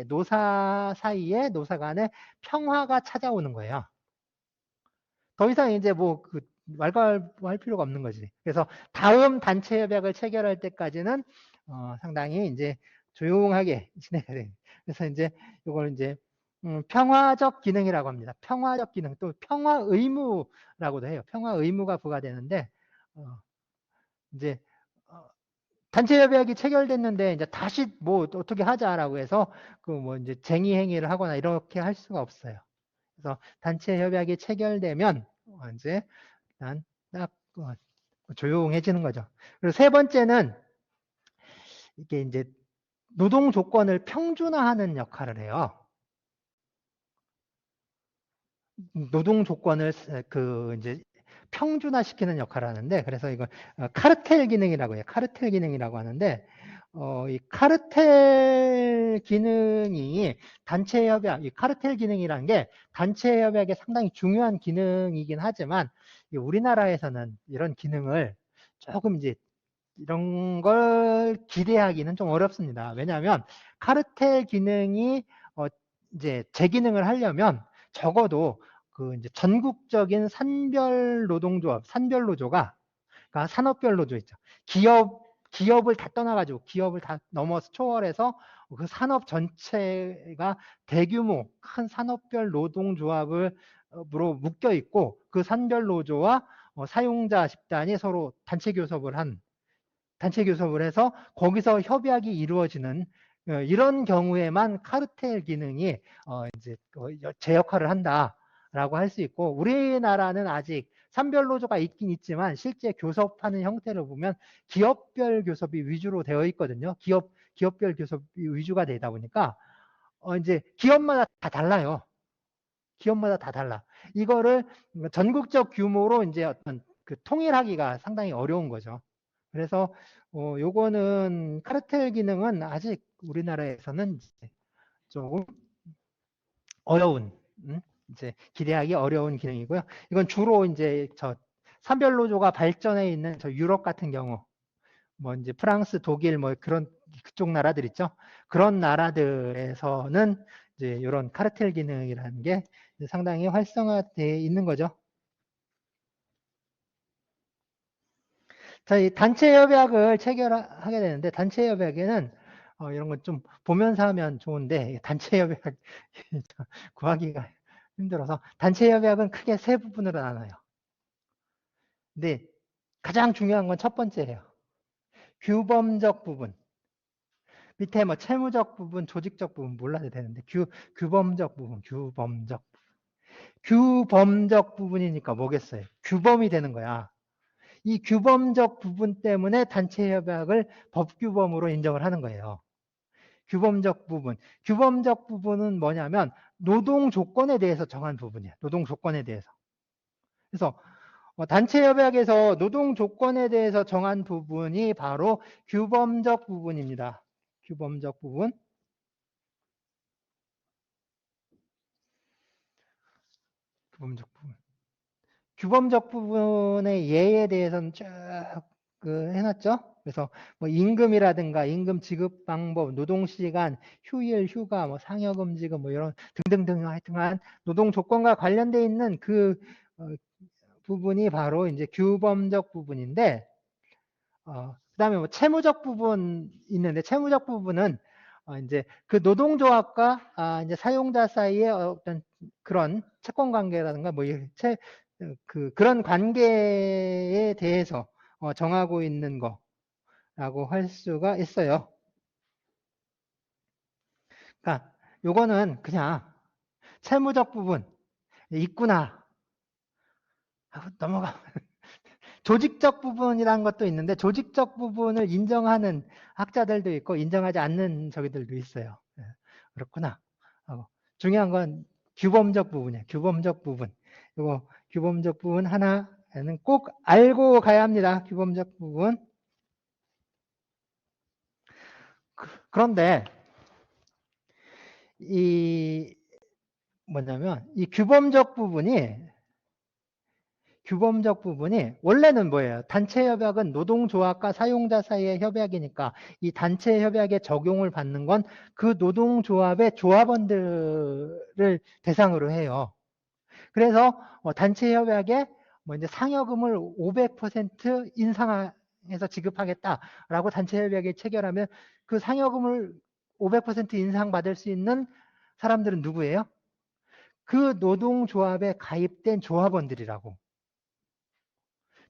노사 사이에 노사 간에 평화가 찾아오는 거예요. 더 이상 이제 뭐 그 말할 필요가 없는 거지. 그래서 다음 단체 협약을 체결할 때까지는 상당히 이제 조용하게 진행해야 돼. 그래서 이제 이걸 이제 평화적 기능이라고 합니다. 평화적 기능 또 평화 의무라고도 해요. 평화 의무가 부과되는데 이제 단체 협약이 체결됐는데 이제 다시 뭐 어떻게 하자라고 해서 그 뭐 이제 쟁의 행위를 하거나 이렇게 할 수가 없어요. 그래서 단체 협약이 체결되면 이제 딱 조용해지는 거죠. 그리고 세 번째는 이게 이제 노동 조건을 평준화하는 역할을 해요. 노동 조건을 그 이제 평준화시키는 역할을 하는데 그래서 이거 카르텔 기능이라고 해요. 카르텔 기능이라고 하는데 이 카르텔 기능이 단체 협약, 이 카르텔 기능이라는 게 단체 협약에 상당히 중요한 기능이긴 하지만 우리나라에서는 이런 기능을 조금 이제 이런 걸 기대하기는 좀 어렵습니다. 왜냐하면 카르텔 기능이 이제 재기능을 하려면 적어도 그 이제 전국적인 산별 노동조합, 산별노조가 그러니까 산업별 노조 있죠. 기업을 다 떠나가지고 기업을 다 넘어서 초월해서 그 산업 전체가 대규모 큰 산업별 노동조합으로 묶여 있고 그 산별 노조와 사용자 집단이 서로 단체 교섭을 해서 거기서 협약이 이루어지는 이런 경우에만 카르텔 기능이 이제 제 역할을 한다라고 할 수 있고 우리나라는 아직 산별노조가 있긴 있지만 실제 교섭하는 형태를 보면 기업별 교섭이 위주로 되어 있거든요. 기업별 교섭이 위주가 되다 보니까 이제 기업마다 다 달라요. 기업마다 다 달라. 이거를 전국적 규모로 이제 어떤 그 통일하기가 상당히 어려운 거죠. 그래서 요거는 카르텔 기능은 아직 우리나라에서는 조금 어려운 이제 기대하기 어려운 기능이고요. 이건 주로 이제 저 산별노조가 발전해 있는 저 유럽 같은 경우 뭐 이제 프랑스, 독일 뭐 그런 그쪽 나라들 있죠. 그런 나라들에서는 이제 이런 카르텔 기능이라는 게 상당히 활성화되어 있는 거죠. 자, 이 단체 협약을 체결하게 되는데 단체 협약에는 이런 건 좀 보면서 하면 좋은데 단체 협약 구하기가 힘들어서 단체 협약은 크게 세 부분으로 나눠요. 근데 가장 중요한 건 첫 번째예요. 규범적 부분. 밑에 뭐 채무적 부분, 조직적 부분 몰라도 되는데 규범적 부분, 규범적 부분이니까 뭐겠어요? 규범이 되는 거야. 이 규범적 부분 때문에 단체 협약을 법규범으로 인정을 하는 거예요. 규범적 부분. 규범적 부분은 뭐냐면 노동 조건에 대해서 정한 부분이에요. 노동 조건에 대해서. 그래서 단체 협약에서 노동 조건에 대해서 정한 부분이 바로 규범적 부분입니다. 규범적 부분. 규범적 부분. 규범적 부분의 예에 대해서는 쭉 해놨죠. 그래서 뭐 임금이라든가 임금 지급 방법, 노동시간, 휴일, 휴가, 뭐 상여금지급 뭐 이런 등등등 하여튼간 노동 조건과 관련돼 있는 부분이 바로 이제 규범적 부분인데, 그다음에 뭐 채무적 부분 있는데, 채무적 부분은 이제 그 노동조합과 이제 사용자 사이의 어떤 그런 채권 관계라든가 뭐 그런 관계에 대해서 정하고 있는 거라고 할 수가 있어요. 그러니까 요거는 그냥 채무적 부분 있구나 하고 넘어가. 조직적 부분이라는 것도 있는데, 조직적 부분을 인정하는 학자들도 있고 인정하지 않는 저기들도 있어요. 그렇구나 하고. 중요한 건 규범적 부분이에요. 규범적 부분. 이거 규범적 부분 하나는 꼭 알고 가야 합니다. 규범적 부분. 그런데 이 뭐냐면 이 규범적 부분이 원래는 뭐예요? 단체 협약은 노동조합과 사용자 사이의 협약이니까 이 단체 협약에 적용을 받는 건 그 노동조합의 조합원들을 대상으로 해요. 그래서 단체 협약에 뭐 이제 상여금을 500% 인상해서 지급하겠다라고 단체 협약에 체결하면 그 상여금을 500% 인상받을 수 있는 사람들은 누구예요? 그 노동조합에 가입된 조합원들이라고.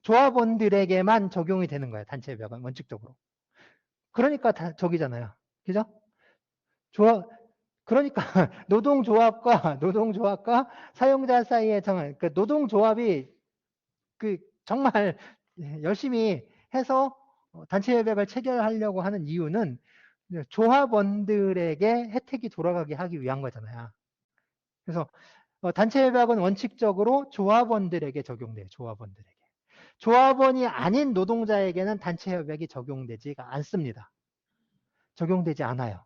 조합원들에게만 적용이 되는 거예요. 단체 협약은 원칙적으로. 그러니까 다 저기잖아요. 그죠? 그러니까 노동조합과 사용자 사이에 그 노동조합이 정말 열심히 해서 단체 협약을 체결하려고 하는 이유는 조합원들에게 혜택이 돌아가게 하기 위한 거잖아요. 그래서 단체 협약은 원칙적으로 조합원들에게 적용돼요. 조합원이 아닌 노동자에게는 단체 협약이 적용되지가 않습니다. 적용되지 않아요.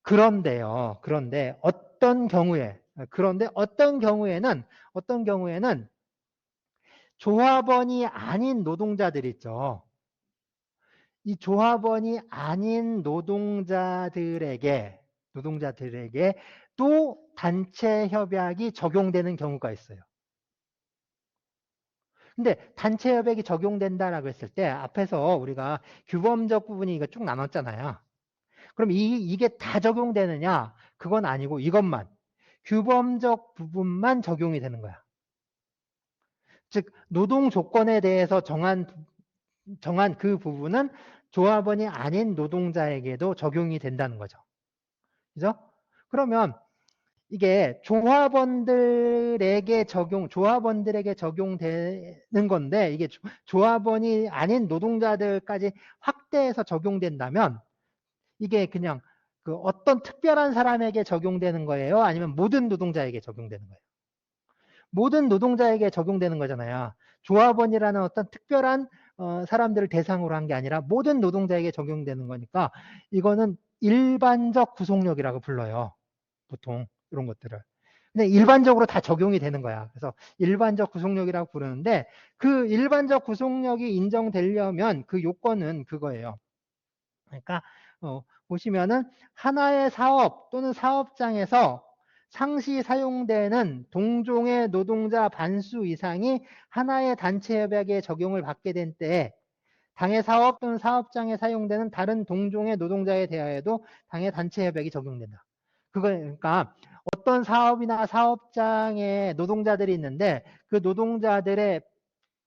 그런데 어떤 경우에는 조합원이 아닌 노동자들 있죠. 이 조합원이 아닌 노동자들에게 또 단체 협약이 적용되는 경우가 있어요. 근데 단체 협약이 적용된다라고 했을 때 앞에서 우리가 규범적 부분이 이거 쭉 나눴잖아요. 그럼 이게 다 적용되느냐? 그건 아니고 이것만 규범적 부분만 적용이 되는 거야. 즉 노동 조건에 대해서 정한 그 부분은 조합원이 아닌 노동자에게도 적용이 된다는 거죠. 그죠? 그러면 이게 조합원들에게 적용되는 건데, 이게 조합원이 아닌 노동자들까지 확대해서 적용된다면, 이게 그냥 어떤 특별한 사람에게 적용되는 거예요? 아니면 모든 노동자에게 적용되는 거예요? 모든 노동자에게 적용되는 거잖아요. 조합원이라는 어떤 특별한 사람들을 대상으로 한 게 아니라 모든 노동자에게 적용되는 거니까 이거는 일반적 구속력이라고 불러요. 보통 이런 것들을. 근데 일반적으로 다 적용이 되는 거야. 그래서 일반적 구속력이라고 부르는데, 그 일반적 구속력이 인정되려면 그 요건은 그거예요. 그러니까 보시면은 하나의 사업 또는 사업장에서 상시 사용되는 동종의 노동자 반수 이상이 하나의 단체 협약에 적용을 받게 된 때에 당해 사업 또는 사업장에 사용되는 다른 동종의 노동자에 대하여도 당해 단체 협약이 적용된다. 그러니까 어떤 사업이나 사업장에 노동자들이 있는데 그 노동자들의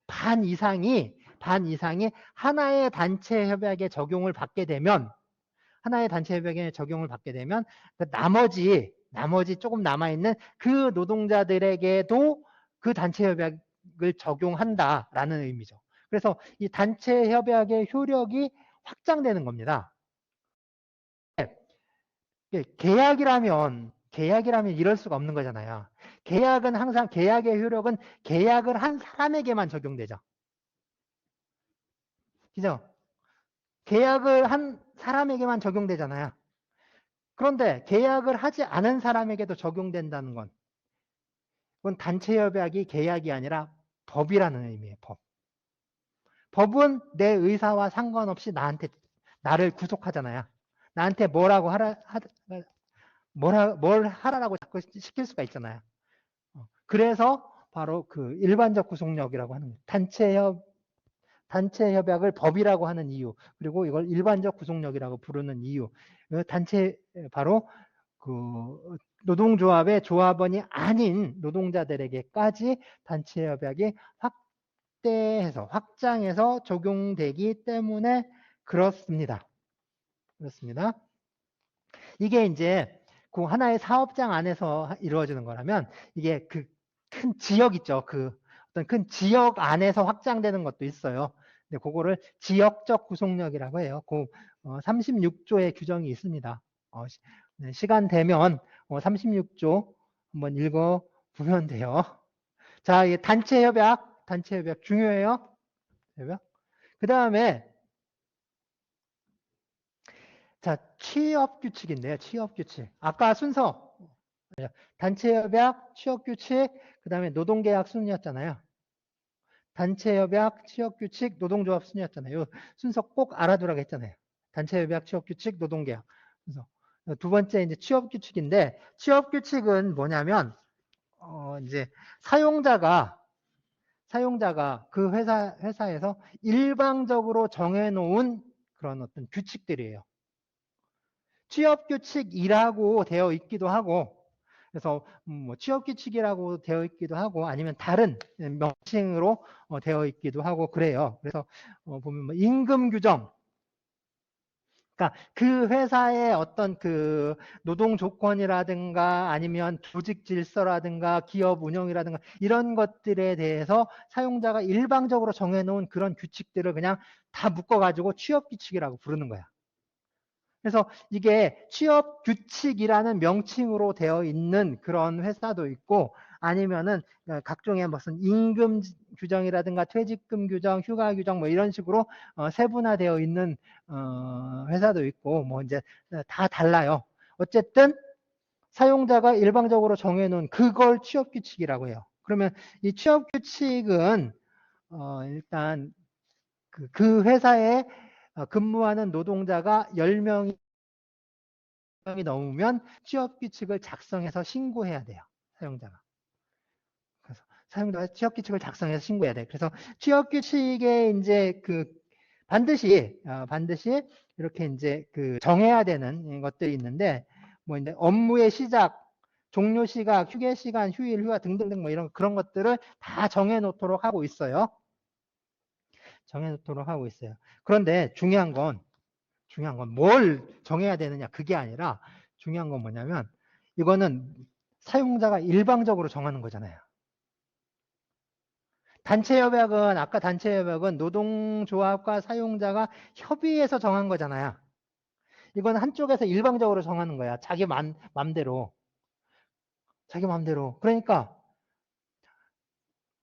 반 이상이 하나의 단체 협약에 적용을 받게 되면 그 나머지 조금 남아있는 그 노동자들에게도 그 단체 협약을 적용한다라는 의미죠. 그래서 이 단체 협약의 효력이 확장되는 겁니다. 계약이라면 이럴 수가 없는 거잖아요. 계약의 효력은 계약을 한 사람에게만 적용되죠. 그죠? 계약을 한 사람에게만 적용되잖아요. 그런데 계약을 하지 않은 사람에게도 적용된다는 건, 그건 단체 협약이 계약이 아니라 법이라는 의미예요. 법은 내 의사와 상관없이 나를 구속하잖아요. 나한테 뭘 하라고 자꾸 시킬 수가 있잖아요. 그래서 바로 그 일반적 구속력이라고 하는 거예요. 단체 협약을 법이라고 하는 이유, 그리고 이걸 일반적 구속력이라고 부르는 이유. 바로 그 노동조합의 조합원이 아닌 노동자들에게까지 단체 협약이 확장해서 적용되기 때문에 그렇습니다. 이게 이제 그 하나의 사업장 안에서 이루어지는 거라면 이게 그 큰 지역 있죠. 그 어떤 큰 지역 안에서 확장되는 것도 있어요. 근데 그거를 지역적 구속력이라고 해요. 그 36조의 규정이 있습니다. 시간 되면 36조 한번 읽어 보면 돼요. 자, 단체 협약 중요해요. 그 다음에 자, 취업 규칙인데요. 취업 규칙. 아까 순서 단체 협약, 취업 규칙, 그 다음에 노동계약 순이었잖아요. 단체 협약, 취업 규칙, 노동조합 순이었잖아요. 순서 꼭 알아두라고 했잖아요. 단체 협약, 취업 규칙, 노동계약. 그래서 두 번째 이제 취업 규칙인데, 취업 규칙은 뭐냐면 이제 사용자가 그 회사에서 일방적으로 정해놓은 그런 어떤 규칙들이에요. 취업 규칙이라고 되어 있기도 하고, 그래서 뭐 취업 규칙이라고 되어 있기도 하고, 아니면 다른 명칭으로 되어 있기도 하고 그래요. 그래서 보면 뭐 임금 규정, 그러니까 그 회사의 어떤 그 노동 조건이라든가 아니면 조직 질서라든가 기업 운영이라든가 이런 것들에 대해서 사용자가 일방적으로 정해놓은 그런 규칙들을 그냥 다 묶어가지고 취업 규칙이라고 부르는 거야. 그래서 이게 취업 규칙이라는 명칭으로 되어 있는 그런 회사도 있고, 아니면은 각종의 무슨 임금 규정이라든가 퇴직금 규정, 휴가 규정 뭐 이런 식으로 세분화되어 있는 회사도 있고, 뭐 이제 다 달라요. 어쨌든 사용자가 일방적으로 정해놓은 그걸 취업 규칙이라고 해요. 그러면 이 취업 규칙은 일단 그 회사에 근무하는 노동자가 10명이 넘으면 취업 규칙을 작성해서 신고해야 돼요. 사용자가. 그래서 사용자가 취업 규칙을 작성해서 신고해야 돼. 그래서 취업 규칙에 이제 반드시 이렇게 이제 정해야 되는 것들이 있는데, 뭐 이제 업무의 시작, 종료 시각, 휴게 시간, 휴일, 휴가 등등등 뭐 이런 그런 것들을 다 정해 놓도록 하고 있어요. 그런데 중요한 건 뭘 정해야 되느냐 그게 아니라, 중요한 건 뭐냐면 이거는 사용자가 일방적으로 정하는 거잖아요. 아까 단체 협약은 노동조합과 사용자가 협의해서 정한 거잖아요. 이건 한쪽에서 일방적으로 정하는 거야. 자기 맘대로. 그러니까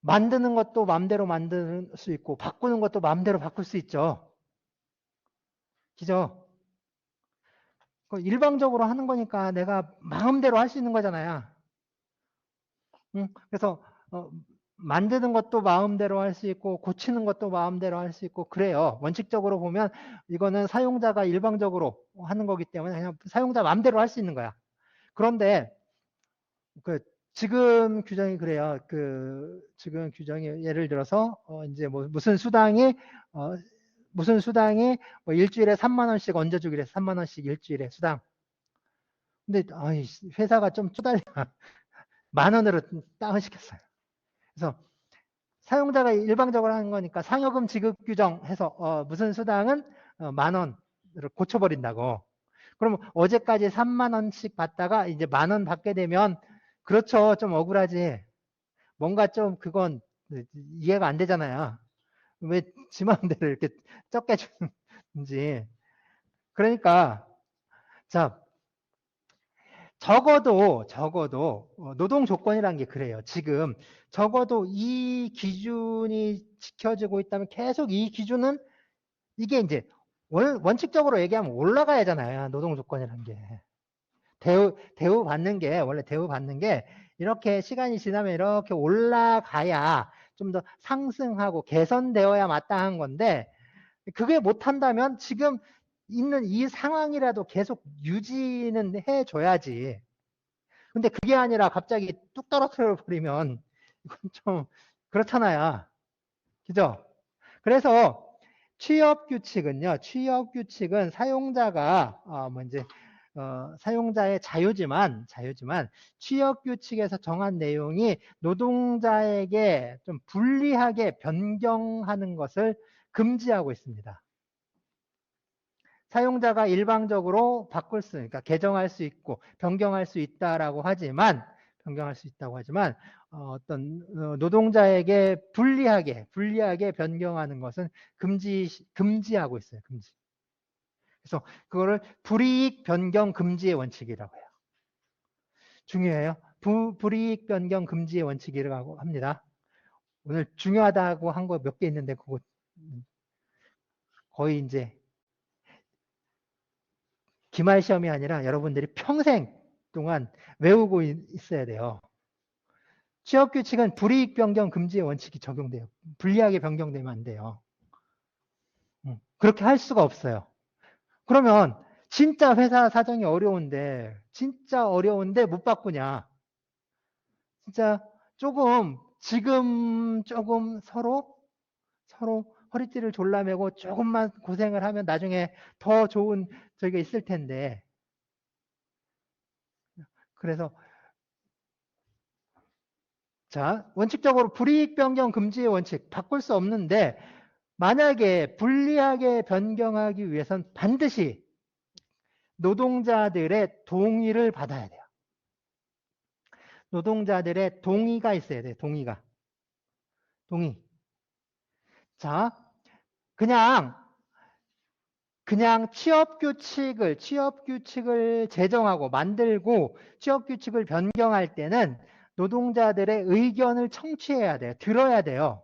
만드는 것도 맘대로 만들 수 있고 바꾸는 것도 맘대로 바꿀 수 있죠. 그죠? 일방적으로 하는 거니까 내가 마음대로 할 수 있는 거잖아요. 그래서 만드는 것도 마음대로 할 수 있고 고치는 것도 마음대로 할 수 있고 그래요. 원칙적으로 보면 이거는 사용자가 일방적으로 하는 거기 때문에 그냥 사용자 마음대로 할 수 있는 거야. 그런데 지금 규정이 그래요. 지금 규정이 예를 들어서 이제 뭐 무슨 수당이 뭐 일주일에 3만 원씩 얹어주기로 해서 3만 원씩 일주일에 수당. 근데 회사가 좀 쪼달려 10,000원으로 다운시켰어요. 그래서 사용자가 일방적으로 하는 거니까 상여금 지급 규정해서 무슨 수당은 10,000원으로 고쳐버린다고. 그럼 어제까지 3만 원씩 받다가 이제 10,000원 받게 되면 그렇죠. 좀 억울하지. 뭔가 좀 그건 이해가 안 되잖아요. 왜 지 마음대로 이렇게 적게 주는지. 그러니까 자, 적어도 노동 조건이라는 게 그래요. 지금 적어도 이 기준이 지켜지고 있다면 계속 이 기준은 이게 이제 원칙적으로 얘기하면 올라가야 하잖아요. 노동 조건이라는 게. 원래 대우받는 게 이렇게 시간이 지나면 이렇게 올라가야 좀 더 상승하고 개선되어야 마땅한 건데 그게 못한다면 지금 있는 이 상황이라도 계속 유지는 해줘야지. 근데 그게 아니라 갑자기 뚝 떨어뜨려 버리면 이건 좀 그렇잖아요. 그죠? 그래서 취업 규칙은요. 취업 규칙은 사용자가 뭐 이제 사용자의 자유지만 취업 규칙에서 정한 내용이 노동자에게 좀 불리하게 변경하는 것을 금지하고 있습니다. 사용자가 일방적으로 바꿀 수, 그러니까 개정할 수 있고 변경할 수 있다라고 하지만 어떤 노동자에게 불리하게 변경하는 것은 금지하고 있어요. 금지. 그래서 그거를 불이익 변경 금지의 원칙이라고 해요. 중요해요. 불이익 변경 금지의 원칙이라고 합니다. 오늘 중요하다고 한 거 몇 개 있는데 그거 거의 이제 기말 시험이 아니라 여러분들이 평생 동안 외우고 있어야 돼요. 취업 규칙은 불이익 변경 금지의 원칙이 적용돼요. 불리하게 변경되면 안 돼요. 그렇게 할 수가 없어요. 그러면 진짜 회사 사정이 어려운데 못 바꾸냐? 진짜 지금 조금 서로 허리띠를 졸라매고 조금만 고생을 하면 나중에 더 좋은 저기가 있을 텐데. 그래서 자, 원칙적으로 불이익 변경 금지의 원칙 바꿀 수 없는데 만약에 불리하게 변경하기 위해선 반드시 노동자들의 동의를 받아야 돼요. 노동자들의 동의가 있어야 돼요. 동의. 자, 그냥 취업 규칙을 제정하고 만들고 취업 규칙을 변경할 때는 노동자들의 의견을 청취해야 돼요. 들어야 돼요.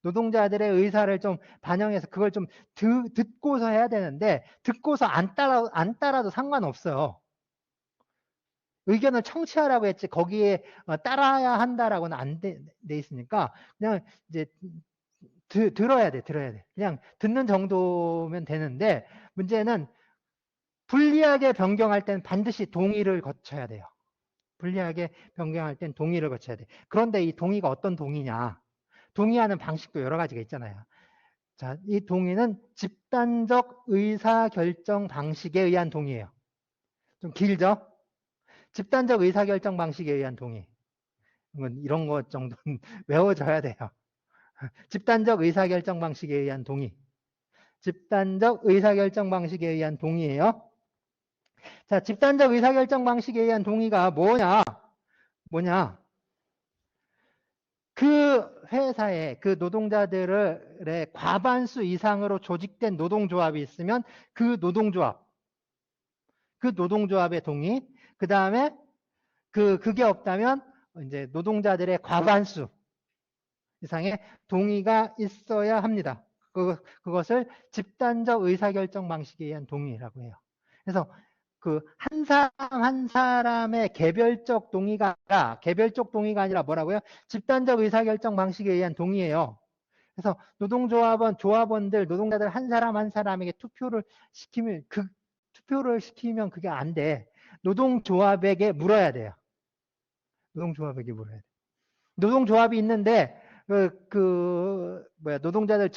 노동자들의 의사를 좀 반영해서 그걸 좀 듣고서 해야 되는데 듣고서 안 따라도 상관없어요. 의견을 청취하라고 했지 거기에 따라야 한다라고는 안 돼 있으니까 그냥 이제 들어야 돼. 그냥 듣는 정도면 되는데 문제는 불리하게 변경할 때는 반드시 동의를 거쳐야 돼요. 불리하게 변경할 땐 동의를 거쳐야 돼. 그런데 이 동의가 어떤 동의냐? 동의하는 방식도 여러 가지가 있잖아요. 자, 이 동의는 집단적 의사결정 방식에 의한 동의예요. 좀 길죠? 집단적 의사결정 방식에 의한 동의. 이런 것 정도는 외워져야 돼요. 집단적 의사결정 방식에 의한 동의. 집단적 의사결정 방식에 의한 동의예요. 자, 집단적 의사결정 방식에 의한 동의가 뭐냐? 그 회사에 그 노동자들의 과반수 이상으로 조직된 노동조합이 있으면 그 노동조합의 동의, 그 다음에 그게 없다면 이제 노동자들의 과반수 이상의 동의가 있어야 합니다. 그것을 집단적 의사결정 방식에 의한 동의라고 해요. 그래서 그 한 사람의 개별적 동의가 아니라 뭐라고요? 집단적 의사결정 방식에 의한 동의예요. 그래서 노동자들 한 사람 한 사람에게 투표를 시키면 그게 안 돼. 노동조합에게 물어야 돼요. 노동조합이 있는데 노동자들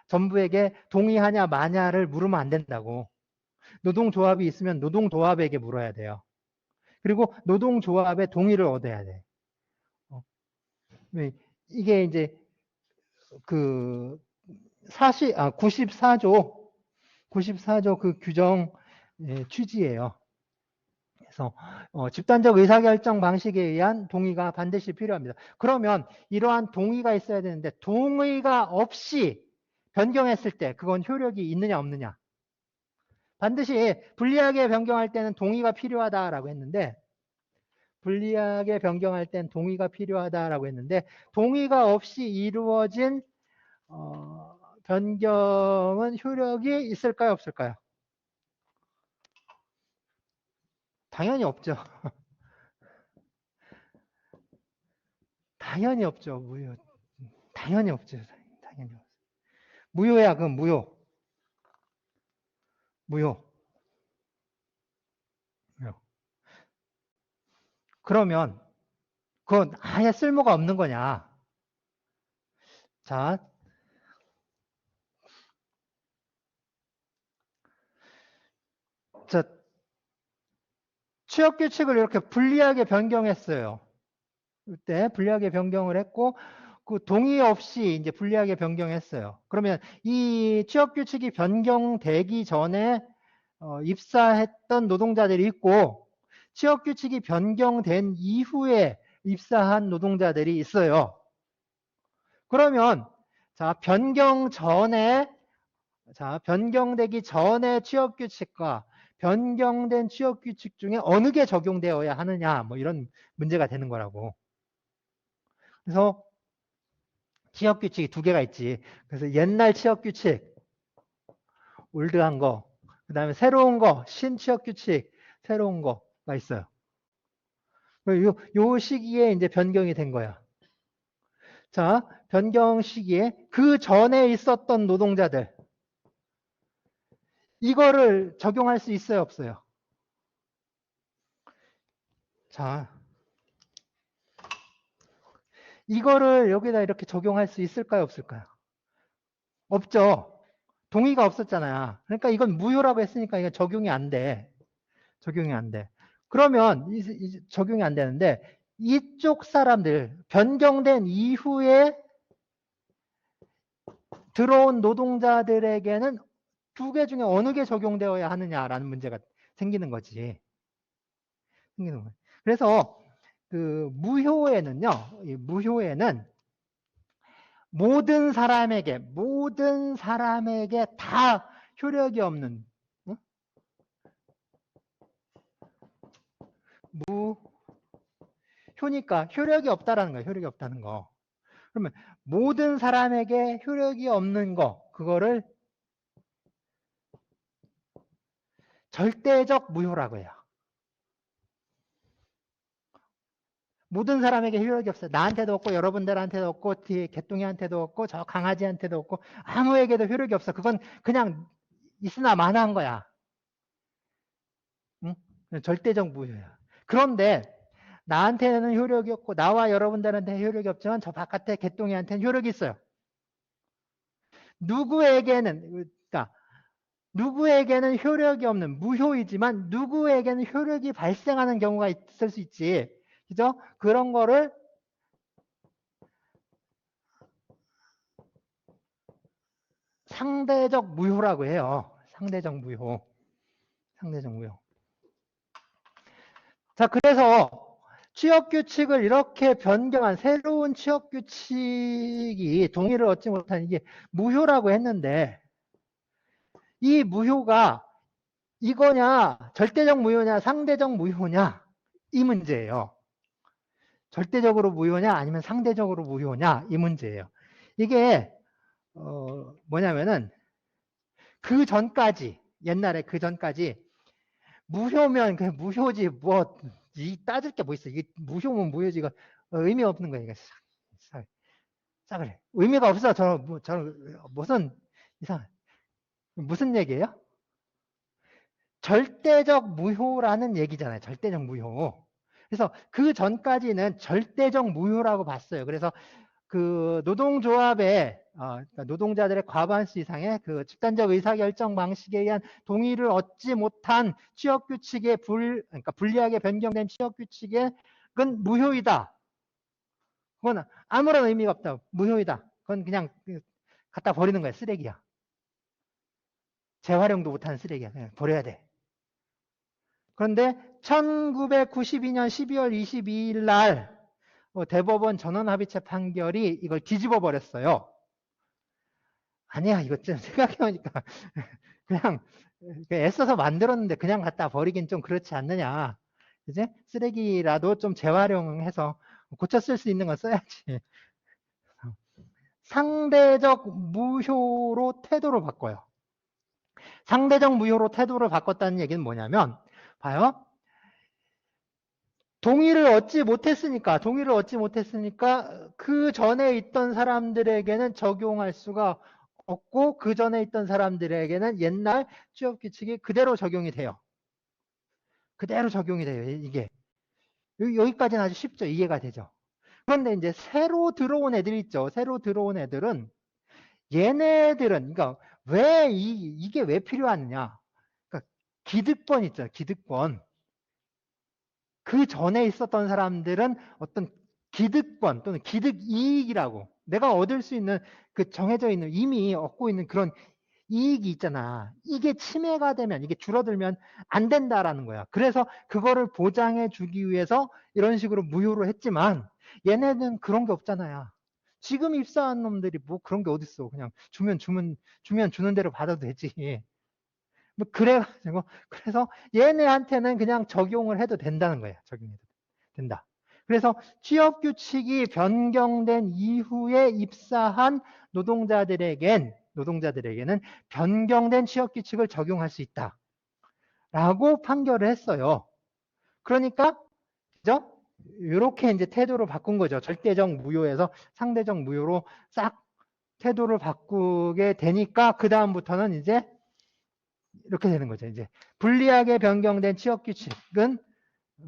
전부에게 동의하냐 마냐를 물으면 안 된다고. 노동조합이 있으면 노동조합에게 물어야 돼요. 그리고 노동조합의 동의를 얻어야 돼. 이게 이제 94조 그 규정 취지예요. 그래서 집단적 의사결정 방식에 의한 동의가 반드시 필요합니다. 그러면 이러한 동의가 있어야 되는데 동의가 없이 변경했을 때 그건 효력이 있느냐 없느냐. 반드시 불리하게 변경할 때는 동의가 필요하다라고 했는데 동의가 없이 이루어진 변경은 효력이 있을까요 없을까요? 당연히 없죠. 당연히 없죠. 무효. 당연히 없죠. 당연히 없죠. 무효야, 그건 무효. 무효. 무효. 그러면 그건 아예 쓸모가 없는 거냐? 자, 자, 취업 규칙을 이렇게 불리하게 변경했어요. 그때 불리하게 변경을 했고, 그 동의 없이 이제 불리하게 변경했어요. 그러면 이 취업 규칙이 변경되기 전에 입사했던 노동자들이 있고, 취업 규칙이 변경된 이후에 입사한 노동자들이 있어요. 그러면 자, 변경되기 전에 취업 규칙과 변경된 취업 규칙 중에 어느 게 적용되어야 하느냐, 뭐 이런 문제가 되는 거라고. 그래서 취업 규칙이 두 개가 있지. 그래서 옛날 취업 규칙, 올드한 거, 그 다음에 새로운 거, 신취업 규칙, 새로운 거가 있어요. 요 시기에 이제 변경이 된 거야. 자, 변경 시기에 그 전에 있었던 노동자들, 이거를 적용할 수 있어요, 없어요? 자, 이거를 여기다 이렇게 적용할 수 있을까요, 없을까요? 없죠. 동의가 없었잖아요. 그러니까 이건 무효라고 했으니까 이건 적용이 안 돼. 적용이 안 돼. 그러면 적용이 안 되는데 이쪽 사람들 변경된 이후에 들어온 노동자들에게는 두 개 중에 어느 게 적용되어야 하느냐라는 문제가 생기는 거지. 생기는 거예요. 그래서 그 무효에는요, 이 무효에는 모든 사람에게 다 효력이 없는, 어? 무효니까 효력이 없다라는 거예요. 효력이 없다는 거. 그러면 모든 사람에게 효력이 없는 거, 그거를 절대적 무효라고 해요. 모든 사람에게 효력이 없어요. 나한테도 없고 여러분들한테도 없고 뒤에 개똥이한테도 없고 저 강아지한테도 없고 아무에게도 효력이 없어. 그건 그냥 있으나 마나한 거야. 응? 절대적 무효야. 그런데 나한테는 효력이 없고 나와 여러분들한테는 효력이 없지만 저 바깥에 개똥이한테는 효력이 있어요. 그러니까 누구에게는 효력이 없는 무효이지만 누구에게는 효력이 발생하는 경우가 있을 수 있지. 그죠? 그런 거를 상대적 무효라고 해요. 상대적 무효. 상대적 무효. 자, 그래서 취업 규칙을 이렇게 변경한 새로운 취업 규칙이 동의를 얻지 못한 이게 무효라고 했는데 이 무효가 이거냐, 절대적 무효냐, 상대적 무효냐, 이 문제예요. 절대적으로 무효냐, 아니면 상대적으로 무효냐, 이 문제예요. 이게, 뭐냐면은, 그 전까지, 옛날에 그 전까지, 무효면 그냥 무효지, 뭐, 따질 게 뭐 있어. 이게 무효면 무효지, 이거 의미 없는 거야, 이거. 싸그래. 의미가 없어. 무슨, 무슨 얘기예요? 절대적 무효라는 얘기잖아요. 절대적 무효. 그래서 그 전까지는 절대적 무효라고 봤어요. 그래서 그 노동조합의 그러니까 노동자들의 과반수 이상의 그 집단적 의사결정 방식에 의한 동의를 얻지 못한 취업규칙의 그러니까 불리하게 변경된 취업규칙은 무효이다. 그건 아무런 의미가 없다. 무효이다. 그건 그냥 갖다 버리는 거야. 쓰레기야. 재활용도 못하는 쓰레기야. 그냥 버려야 돼. 그런데 1992년 12월 22일 날 대법원 전원합의체 판결이 이걸 뒤집어 버렸어요. 아니야, 이거 좀 생각해보니까 그냥 애써서 만들었는데 그냥 갖다 버리긴 좀 그렇지 않느냐. 이제 쓰레기라도 좀 재활용해서 고쳐 쓸 수 있는 건 써야지. 상대적 무효로 태도를 바꿔요. 상대적 무효로 태도를 바꿨다는 얘기는 뭐냐면 봐요. 동의를 얻지 못했으니까 그 전에 있던 사람들에게는 적용할 수가 없고 그 전에 있던 사람들에게는 옛날 취업 규칙이 그대로 적용이 돼요. 그대로 적용이 돼요. 이게 여기까지는 아주 쉽죠. 이해가 되죠. 그런데 이제 새로 들어온 애들 있죠. 새로 들어온 애들은 얘네들은 그러니까 왜 이게 왜 필요하느냐? 그러니까 기득권 있죠. 기득권. 그 전에 있었던 사람들은 어떤 기득권 또는 기득 이익이라고 내가 얻을 수 있는 그 정해져 있는 이미 얻고 있는 그런 이익이 있잖아. 이게 침해가 되면 이게 줄어들면 안 된다라는 거야. 그래서 그거를 보장해 주기 위해서 이런 식으로 무효로 했지만 얘네는 그런 게 없잖아요. 지금 입사한 놈들이 뭐 그런 게 어딨어. 그냥 주면 주는 대로 받아도 되지. 뭐 그래가지고 그래서 얘네한테는 그냥 적용을 해도 된다는 거예요. 적용해도 된다. 그래서 취업 규칙이 변경된 이후에 입사한 노동자들에게는 변경된 취업 규칙을 적용할 수 있다라고 판결을 했어요. 그러니까 그죠? 이렇게 이제 태도를 바꾼 거죠. 절대적 무효에서 상대적 무효로 싹 태도를 바꾸게 되니까 그 다음부터는 이제 이렇게 되는 거죠. 이제 불리하게 변경된 취업 규칙은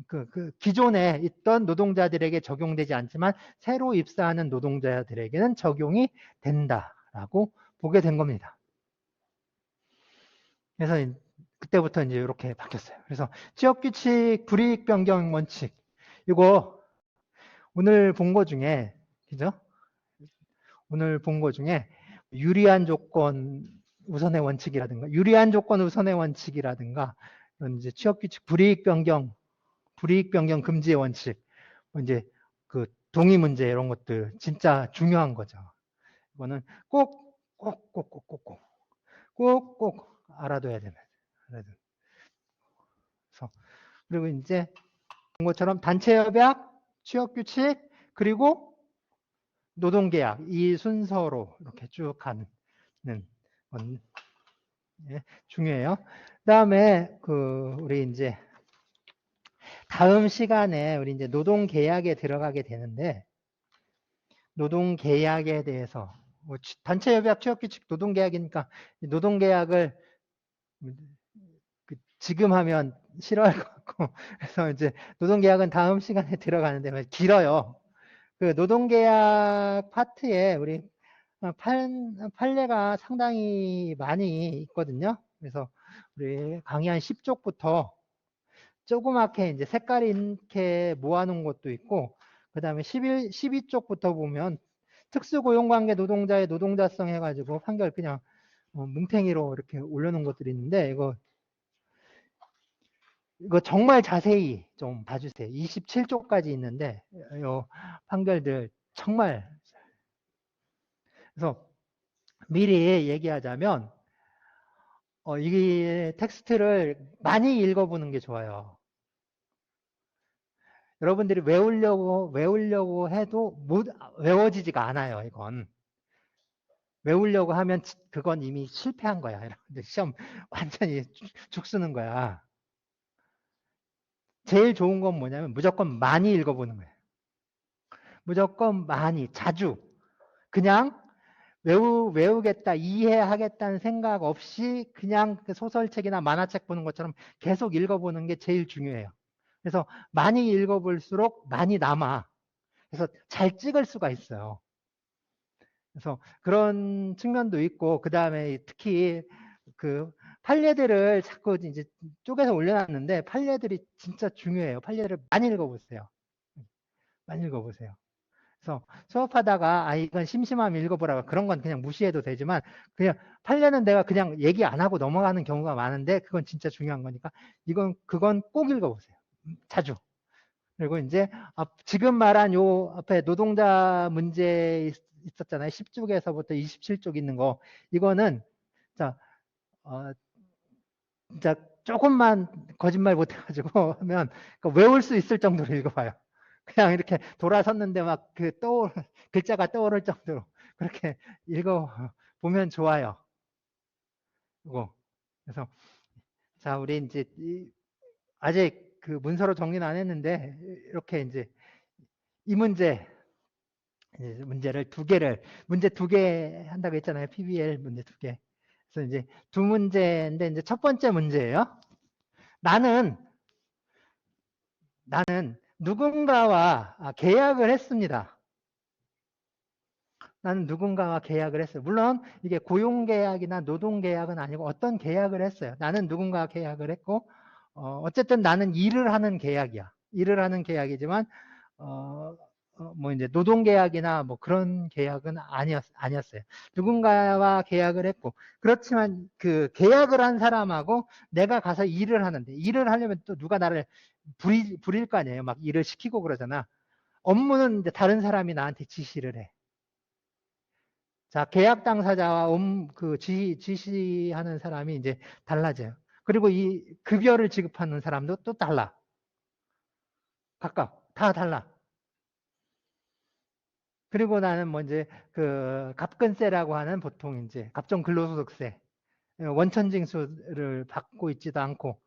그 기존에 있던 노동자들에게 적용되지 않지만 새로 입사하는 노동자들에게는 적용이 된다라고 보게 된 겁니다. 그래서 그때부터 이제 이렇게 바뀌었어요. 그래서 취업 규칙 불이익 변경 원칙 이거 오늘 본 거 중에 그죠? 오늘 본 거 중에 유리한 조건 우선의 원칙이라든가 유리한 조건 우선의 원칙이라든가 이런 이제 취업 규칙 불이익 변경 금지의 원칙 뭐 이제 그 동의 문제 이런 것들 진짜 중요한 거죠. 이거는 꼭꼭 알아둬야 되는. 그래서 그리고 이제 본 것처럼 단체 협약, 취업 규칙 그리고 노동계약 이 순서로 이렇게 쭉 가는 건 중요해요. 그다음에 우리 이제 다음 시간에 우리 이제 노동계약에 들어가게 되는데 노동계약에 대해서 뭐 단체 협약, 취업 규칙, 노동계약이니까 노동계약을 지금 하면 싫어할 것 같고 그래서 이제 노동계약은 다음 시간에 들어가는데 길어요. 그 노동계약 파트에 우리 판례가 상당히 많이 있거든요. 그래서 우리 강의 한 10쪽부터 조그맣게 이제 색깔이 이렇게 모아놓은 것도 있고, 그 다음에 12쪽부터 보면 특수고용관계 노동자의 노동자성 해가지고 판결 그냥 뭉탱이로 이렇게 올려놓은 것들이 있는데, 이거 정말 자세히 좀 봐주세요. 27쪽까지 있는데, 이 판결들 정말. 그래서 미리 얘기하자면, 이 텍스트를 많이 읽어보는 게 좋아요. 여러분들이 외우려고 해도 외워지지가 않아요, 이건. 외우려고 하면 그건 이미 실패한 거야. 여러분들 시험 완전히 죽쓰는 거야. 제일 좋은 건 뭐냐면 무조건 많이 읽어보는 거예요. 무조건 많이, 자주. 그냥 외우겠다, 이해하겠다는 생각 없이 그냥 그 소설책이나 만화책 보는 것처럼 계속 읽어보는 게 제일 중요해요. 그래서 많이 읽어볼수록 많이 남아. 그래서 잘 찍을 수가 있어요. 그래서 그런 측면도 있고, 그 다음에 특히 그 판례들을 자꾸 이제 쪼개서 올려놨는데, 판례들이 진짜 중요해요. 판례를 많이 읽어보세요. 많이 읽어보세요. 그래서 수업하다가, 이건 심심하면 읽어보라고 그런 건 그냥 무시해도 되지만, 그냥 판례는 내가 그냥 얘기 안 하고 넘어가는 경우가 많은데, 그건 진짜 중요한 거니까, 그건 꼭 읽어보세요. 자주. 그리고 이제 지금 말한 요 앞에 노동자 문제 있었잖아요. 10쪽에서부터 27쪽 있는 거. 이거는 자, 진짜 조금만 거짓말 못해가지고 하면 외울 수 있을 정도로 읽어봐요. 그냥 이렇게 돌아섰는데 막 글자가 떠오를 정도로 그렇게 읽어보면 좋아요. 이거. 그래서 자, 우리 이제 아직 그 문서로 정리는 안 했는데 이렇게 이제 이 문제를 문제 두 개 한다고 했잖아요. PBL 문제 두 개. 그래서 이제 두 문제인데 이제 첫 번째 문제예요. 나는 누군가와 계약을 했습니다. 나는 누군가와 계약을 했어요. 물론 이게 고용계약이나 노동계약은 아니고 어떤 계약을 했어요. 나는 누군가와 계약을 했고 어쨌든 나는 일을 하는 계약이야. 일을 하는 계약이지만 뭐 이제 노동계약이나 뭐 그런 계약은 아니었어요. 누군가와 계약을 했고 그렇지만 그 계약을 한 사람하고 내가 가서 일을 하는데 일을 하려면 또 누가 나를 부릴 거 아니에요. 막 일을 시키고 그러잖아. 업무는 이제 다른 사람이 나한테 지시를 해. 자, 계약 당사자와 그 지시하는 사람이 이제 달라져요. 그리고 이 급여를 지급하는 사람도 또 달라. 각각 다 달라. 그리고 나는 뭐 이제 그 갑근세라고 하는 보통 이제 갑정 근로소득세 원천징수를 받고 있지도 않고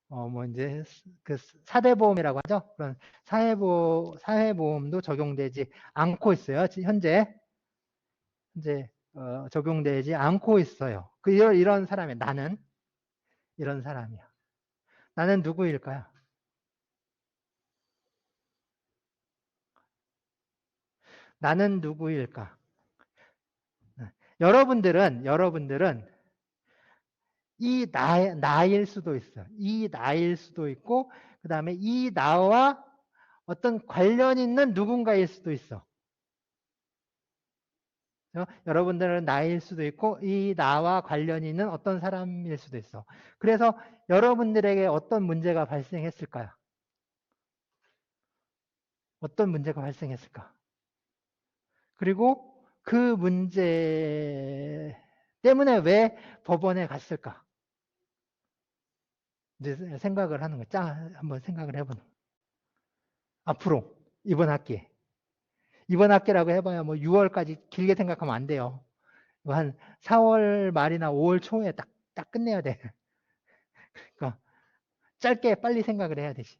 뭐 이제 그 사대보험이라고 하죠. 그런 사회보험도 적용되지 않고 있어요. 현재 적용되지 않고 있어요. 이런 사람이 나는 이런 사람이야. 나는 누구일까요? 나는 누구일까? 네. 여러분들은 이 나일 수도 있어요. 이 나일 수도 있고, 그 다음에 이 나와 어떤 관련 있는 누군가일 수도 있어. 여러분들은 나일 수도 있고, 이 나와 관련 있는 어떤 사람일 수도 있어. 그래서 여러분들에게 어떤 문제가 발생했을까요? 어떤 문제가 발생했을까? 그리고 그 문제 때문에 왜 법원에 갔을까? 이제 생각을 하는 거. 한번 생각을 해보는 거. 앞으로, 이번 학기에. 이번 학기라고 해봐야 뭐 6월까지 길게 생각하면 안 돼요. 한 4월 말이나 5월 초에 딱 끝내야 돼. 그러니까 짧게 빨리 생각을 해야 되지.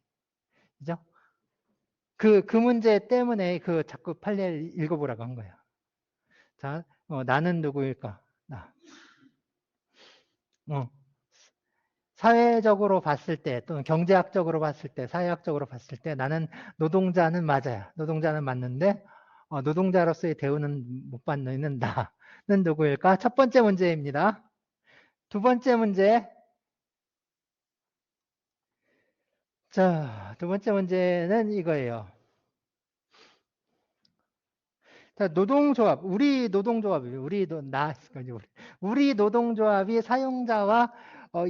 그죠? 그 문제 때문에 그 자꾸 판례를 읽어보라고 한 거예요. 자, 나는 누구일까? 어, 사회적으로 봤을 때 또는 경제학적으로 봤을 때 사회학적으로 봤을 때 나는 노동자는 맞아요. 노동자는 맞는데 노동자로서의 대우는 못 받는 나는 누구일까? 첫 번째 문제입니다. 두 번째 문제. 자, 두 번째 문제는 이거예요. 자, 노동조합, 우리 노동조합이 사용자와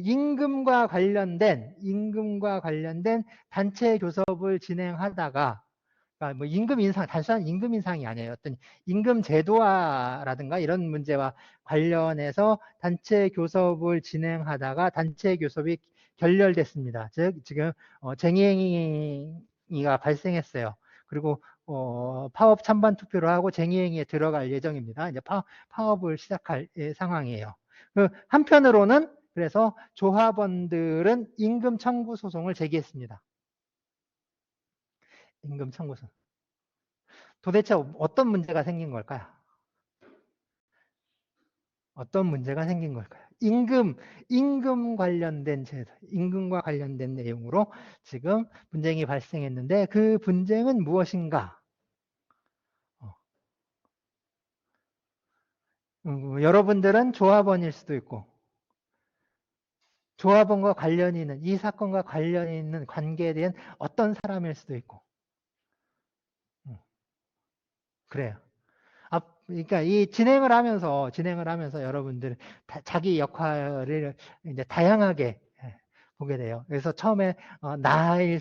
임금과 관련된 단체 교섭을 진행하다가, 그러니까 뭐 임금 인상, 단순한 임금 인상이 아니에요. 어떤 임금 제도화라든가 이런 문제와 관련해서 단체 교섭을 진행하다가 단체 교섭이 결렬됐습니다. 즉, 지금 쟁의행위가 발생했어요. 그리고 파업 찬반 투표를 하고 쟁의행위에 들어갈 예정입니다. 이제 파업을 시작할 상황이에요. 한편으로는 그래서 조합원들은 임금 청구 소송을 제기했습니다. 임금 청구 소송. 도대체 어떤 문제가 생긴 걸까요? 어떤 문제가 생긴 걸까요? 임금 관련된 제도, 임금과 관련된 내용으로 지금 분쟁이 발생했는데 그 분쟁은 무엇인가? 여러분들은 조합원일 수도 있고 조합원과 관련이 있는 이 사건과 관련이 있는 관계에 대한 어떤 사람일 수도 있고 그래요. 그러니까 이 진행을 하면서 여러분들 자기 역할을 이제 다양하게 보게 돼요. 그래서 처음에 나일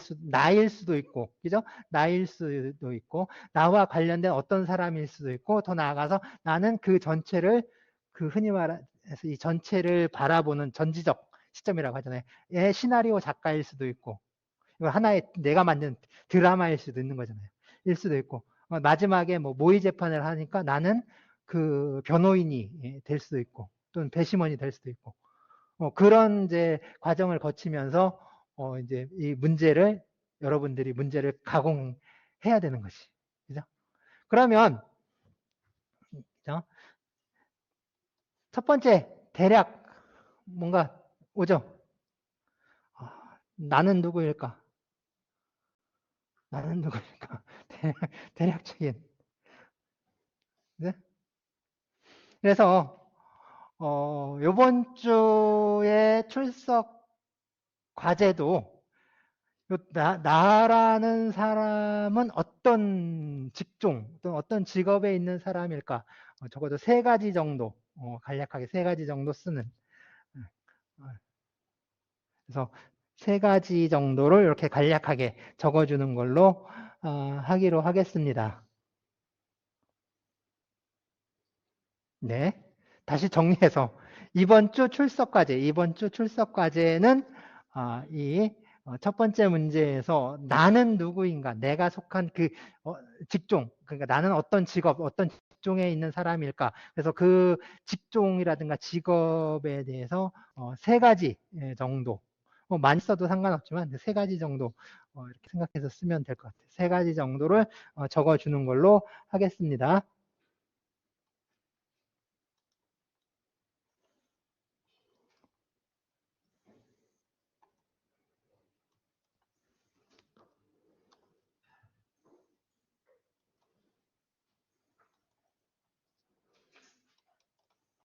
수도 있고, 그죠? 나일 수도 있고, 나와 관련된 어떤 사람일 수도 있고, 더 나아가서 나는 그 전체를 그 흔히 말해서 이 전체를 바라보는 전지적 시점이라고 하잖아요. 시나리오 작가일 수도 있고, 이거 하나의 내가 만든 드라마일 수도 있는 거잖아요. 일 수도 있고, 마지막에 뭐 모의 재판을 하니까 나는 그 변호인이 될 수도 있고, 또는 배심원이 될 수도 있고, 그런 이제 과정을 거치면서 이제 이 문제를 여러분들이 문제를 가공해야 되는 것이. 그죠? 그러면 그죠? 첫 번째 대략 뭔가 오죠? 나는 누구일까? 나는 누구일까? 대략적인. 네? 그래서 요번 주에 출석 과제도 나라는 사람은 어떤 직종, 어떤 직업에 있는 사람일까? 적어도 세 가지 정도, 간략하게 세 가지 정도 쓰는. 어, 그래서 세 가지 정도를 이렇게 간략하게 적어주는 걸로 하기로 하겠습니다. 네. 다시 정리해서 이번 주 출석 과제는 이 첫 번째 문제에서 나는 누구인가, 내가 속한 그 직종, 그러니까 나는 어떤 직업, 어떤 직종에 있는 사람일까. 그래서 그 직종이라든가 직업에 대해서 세 가지 정도, 많이 써도 상관없지만 세 가지 정도 이렇게 생각해서 쓰면 될 것 같아요. 세 가지 정도를 적어주는 걸로 하겠습니다.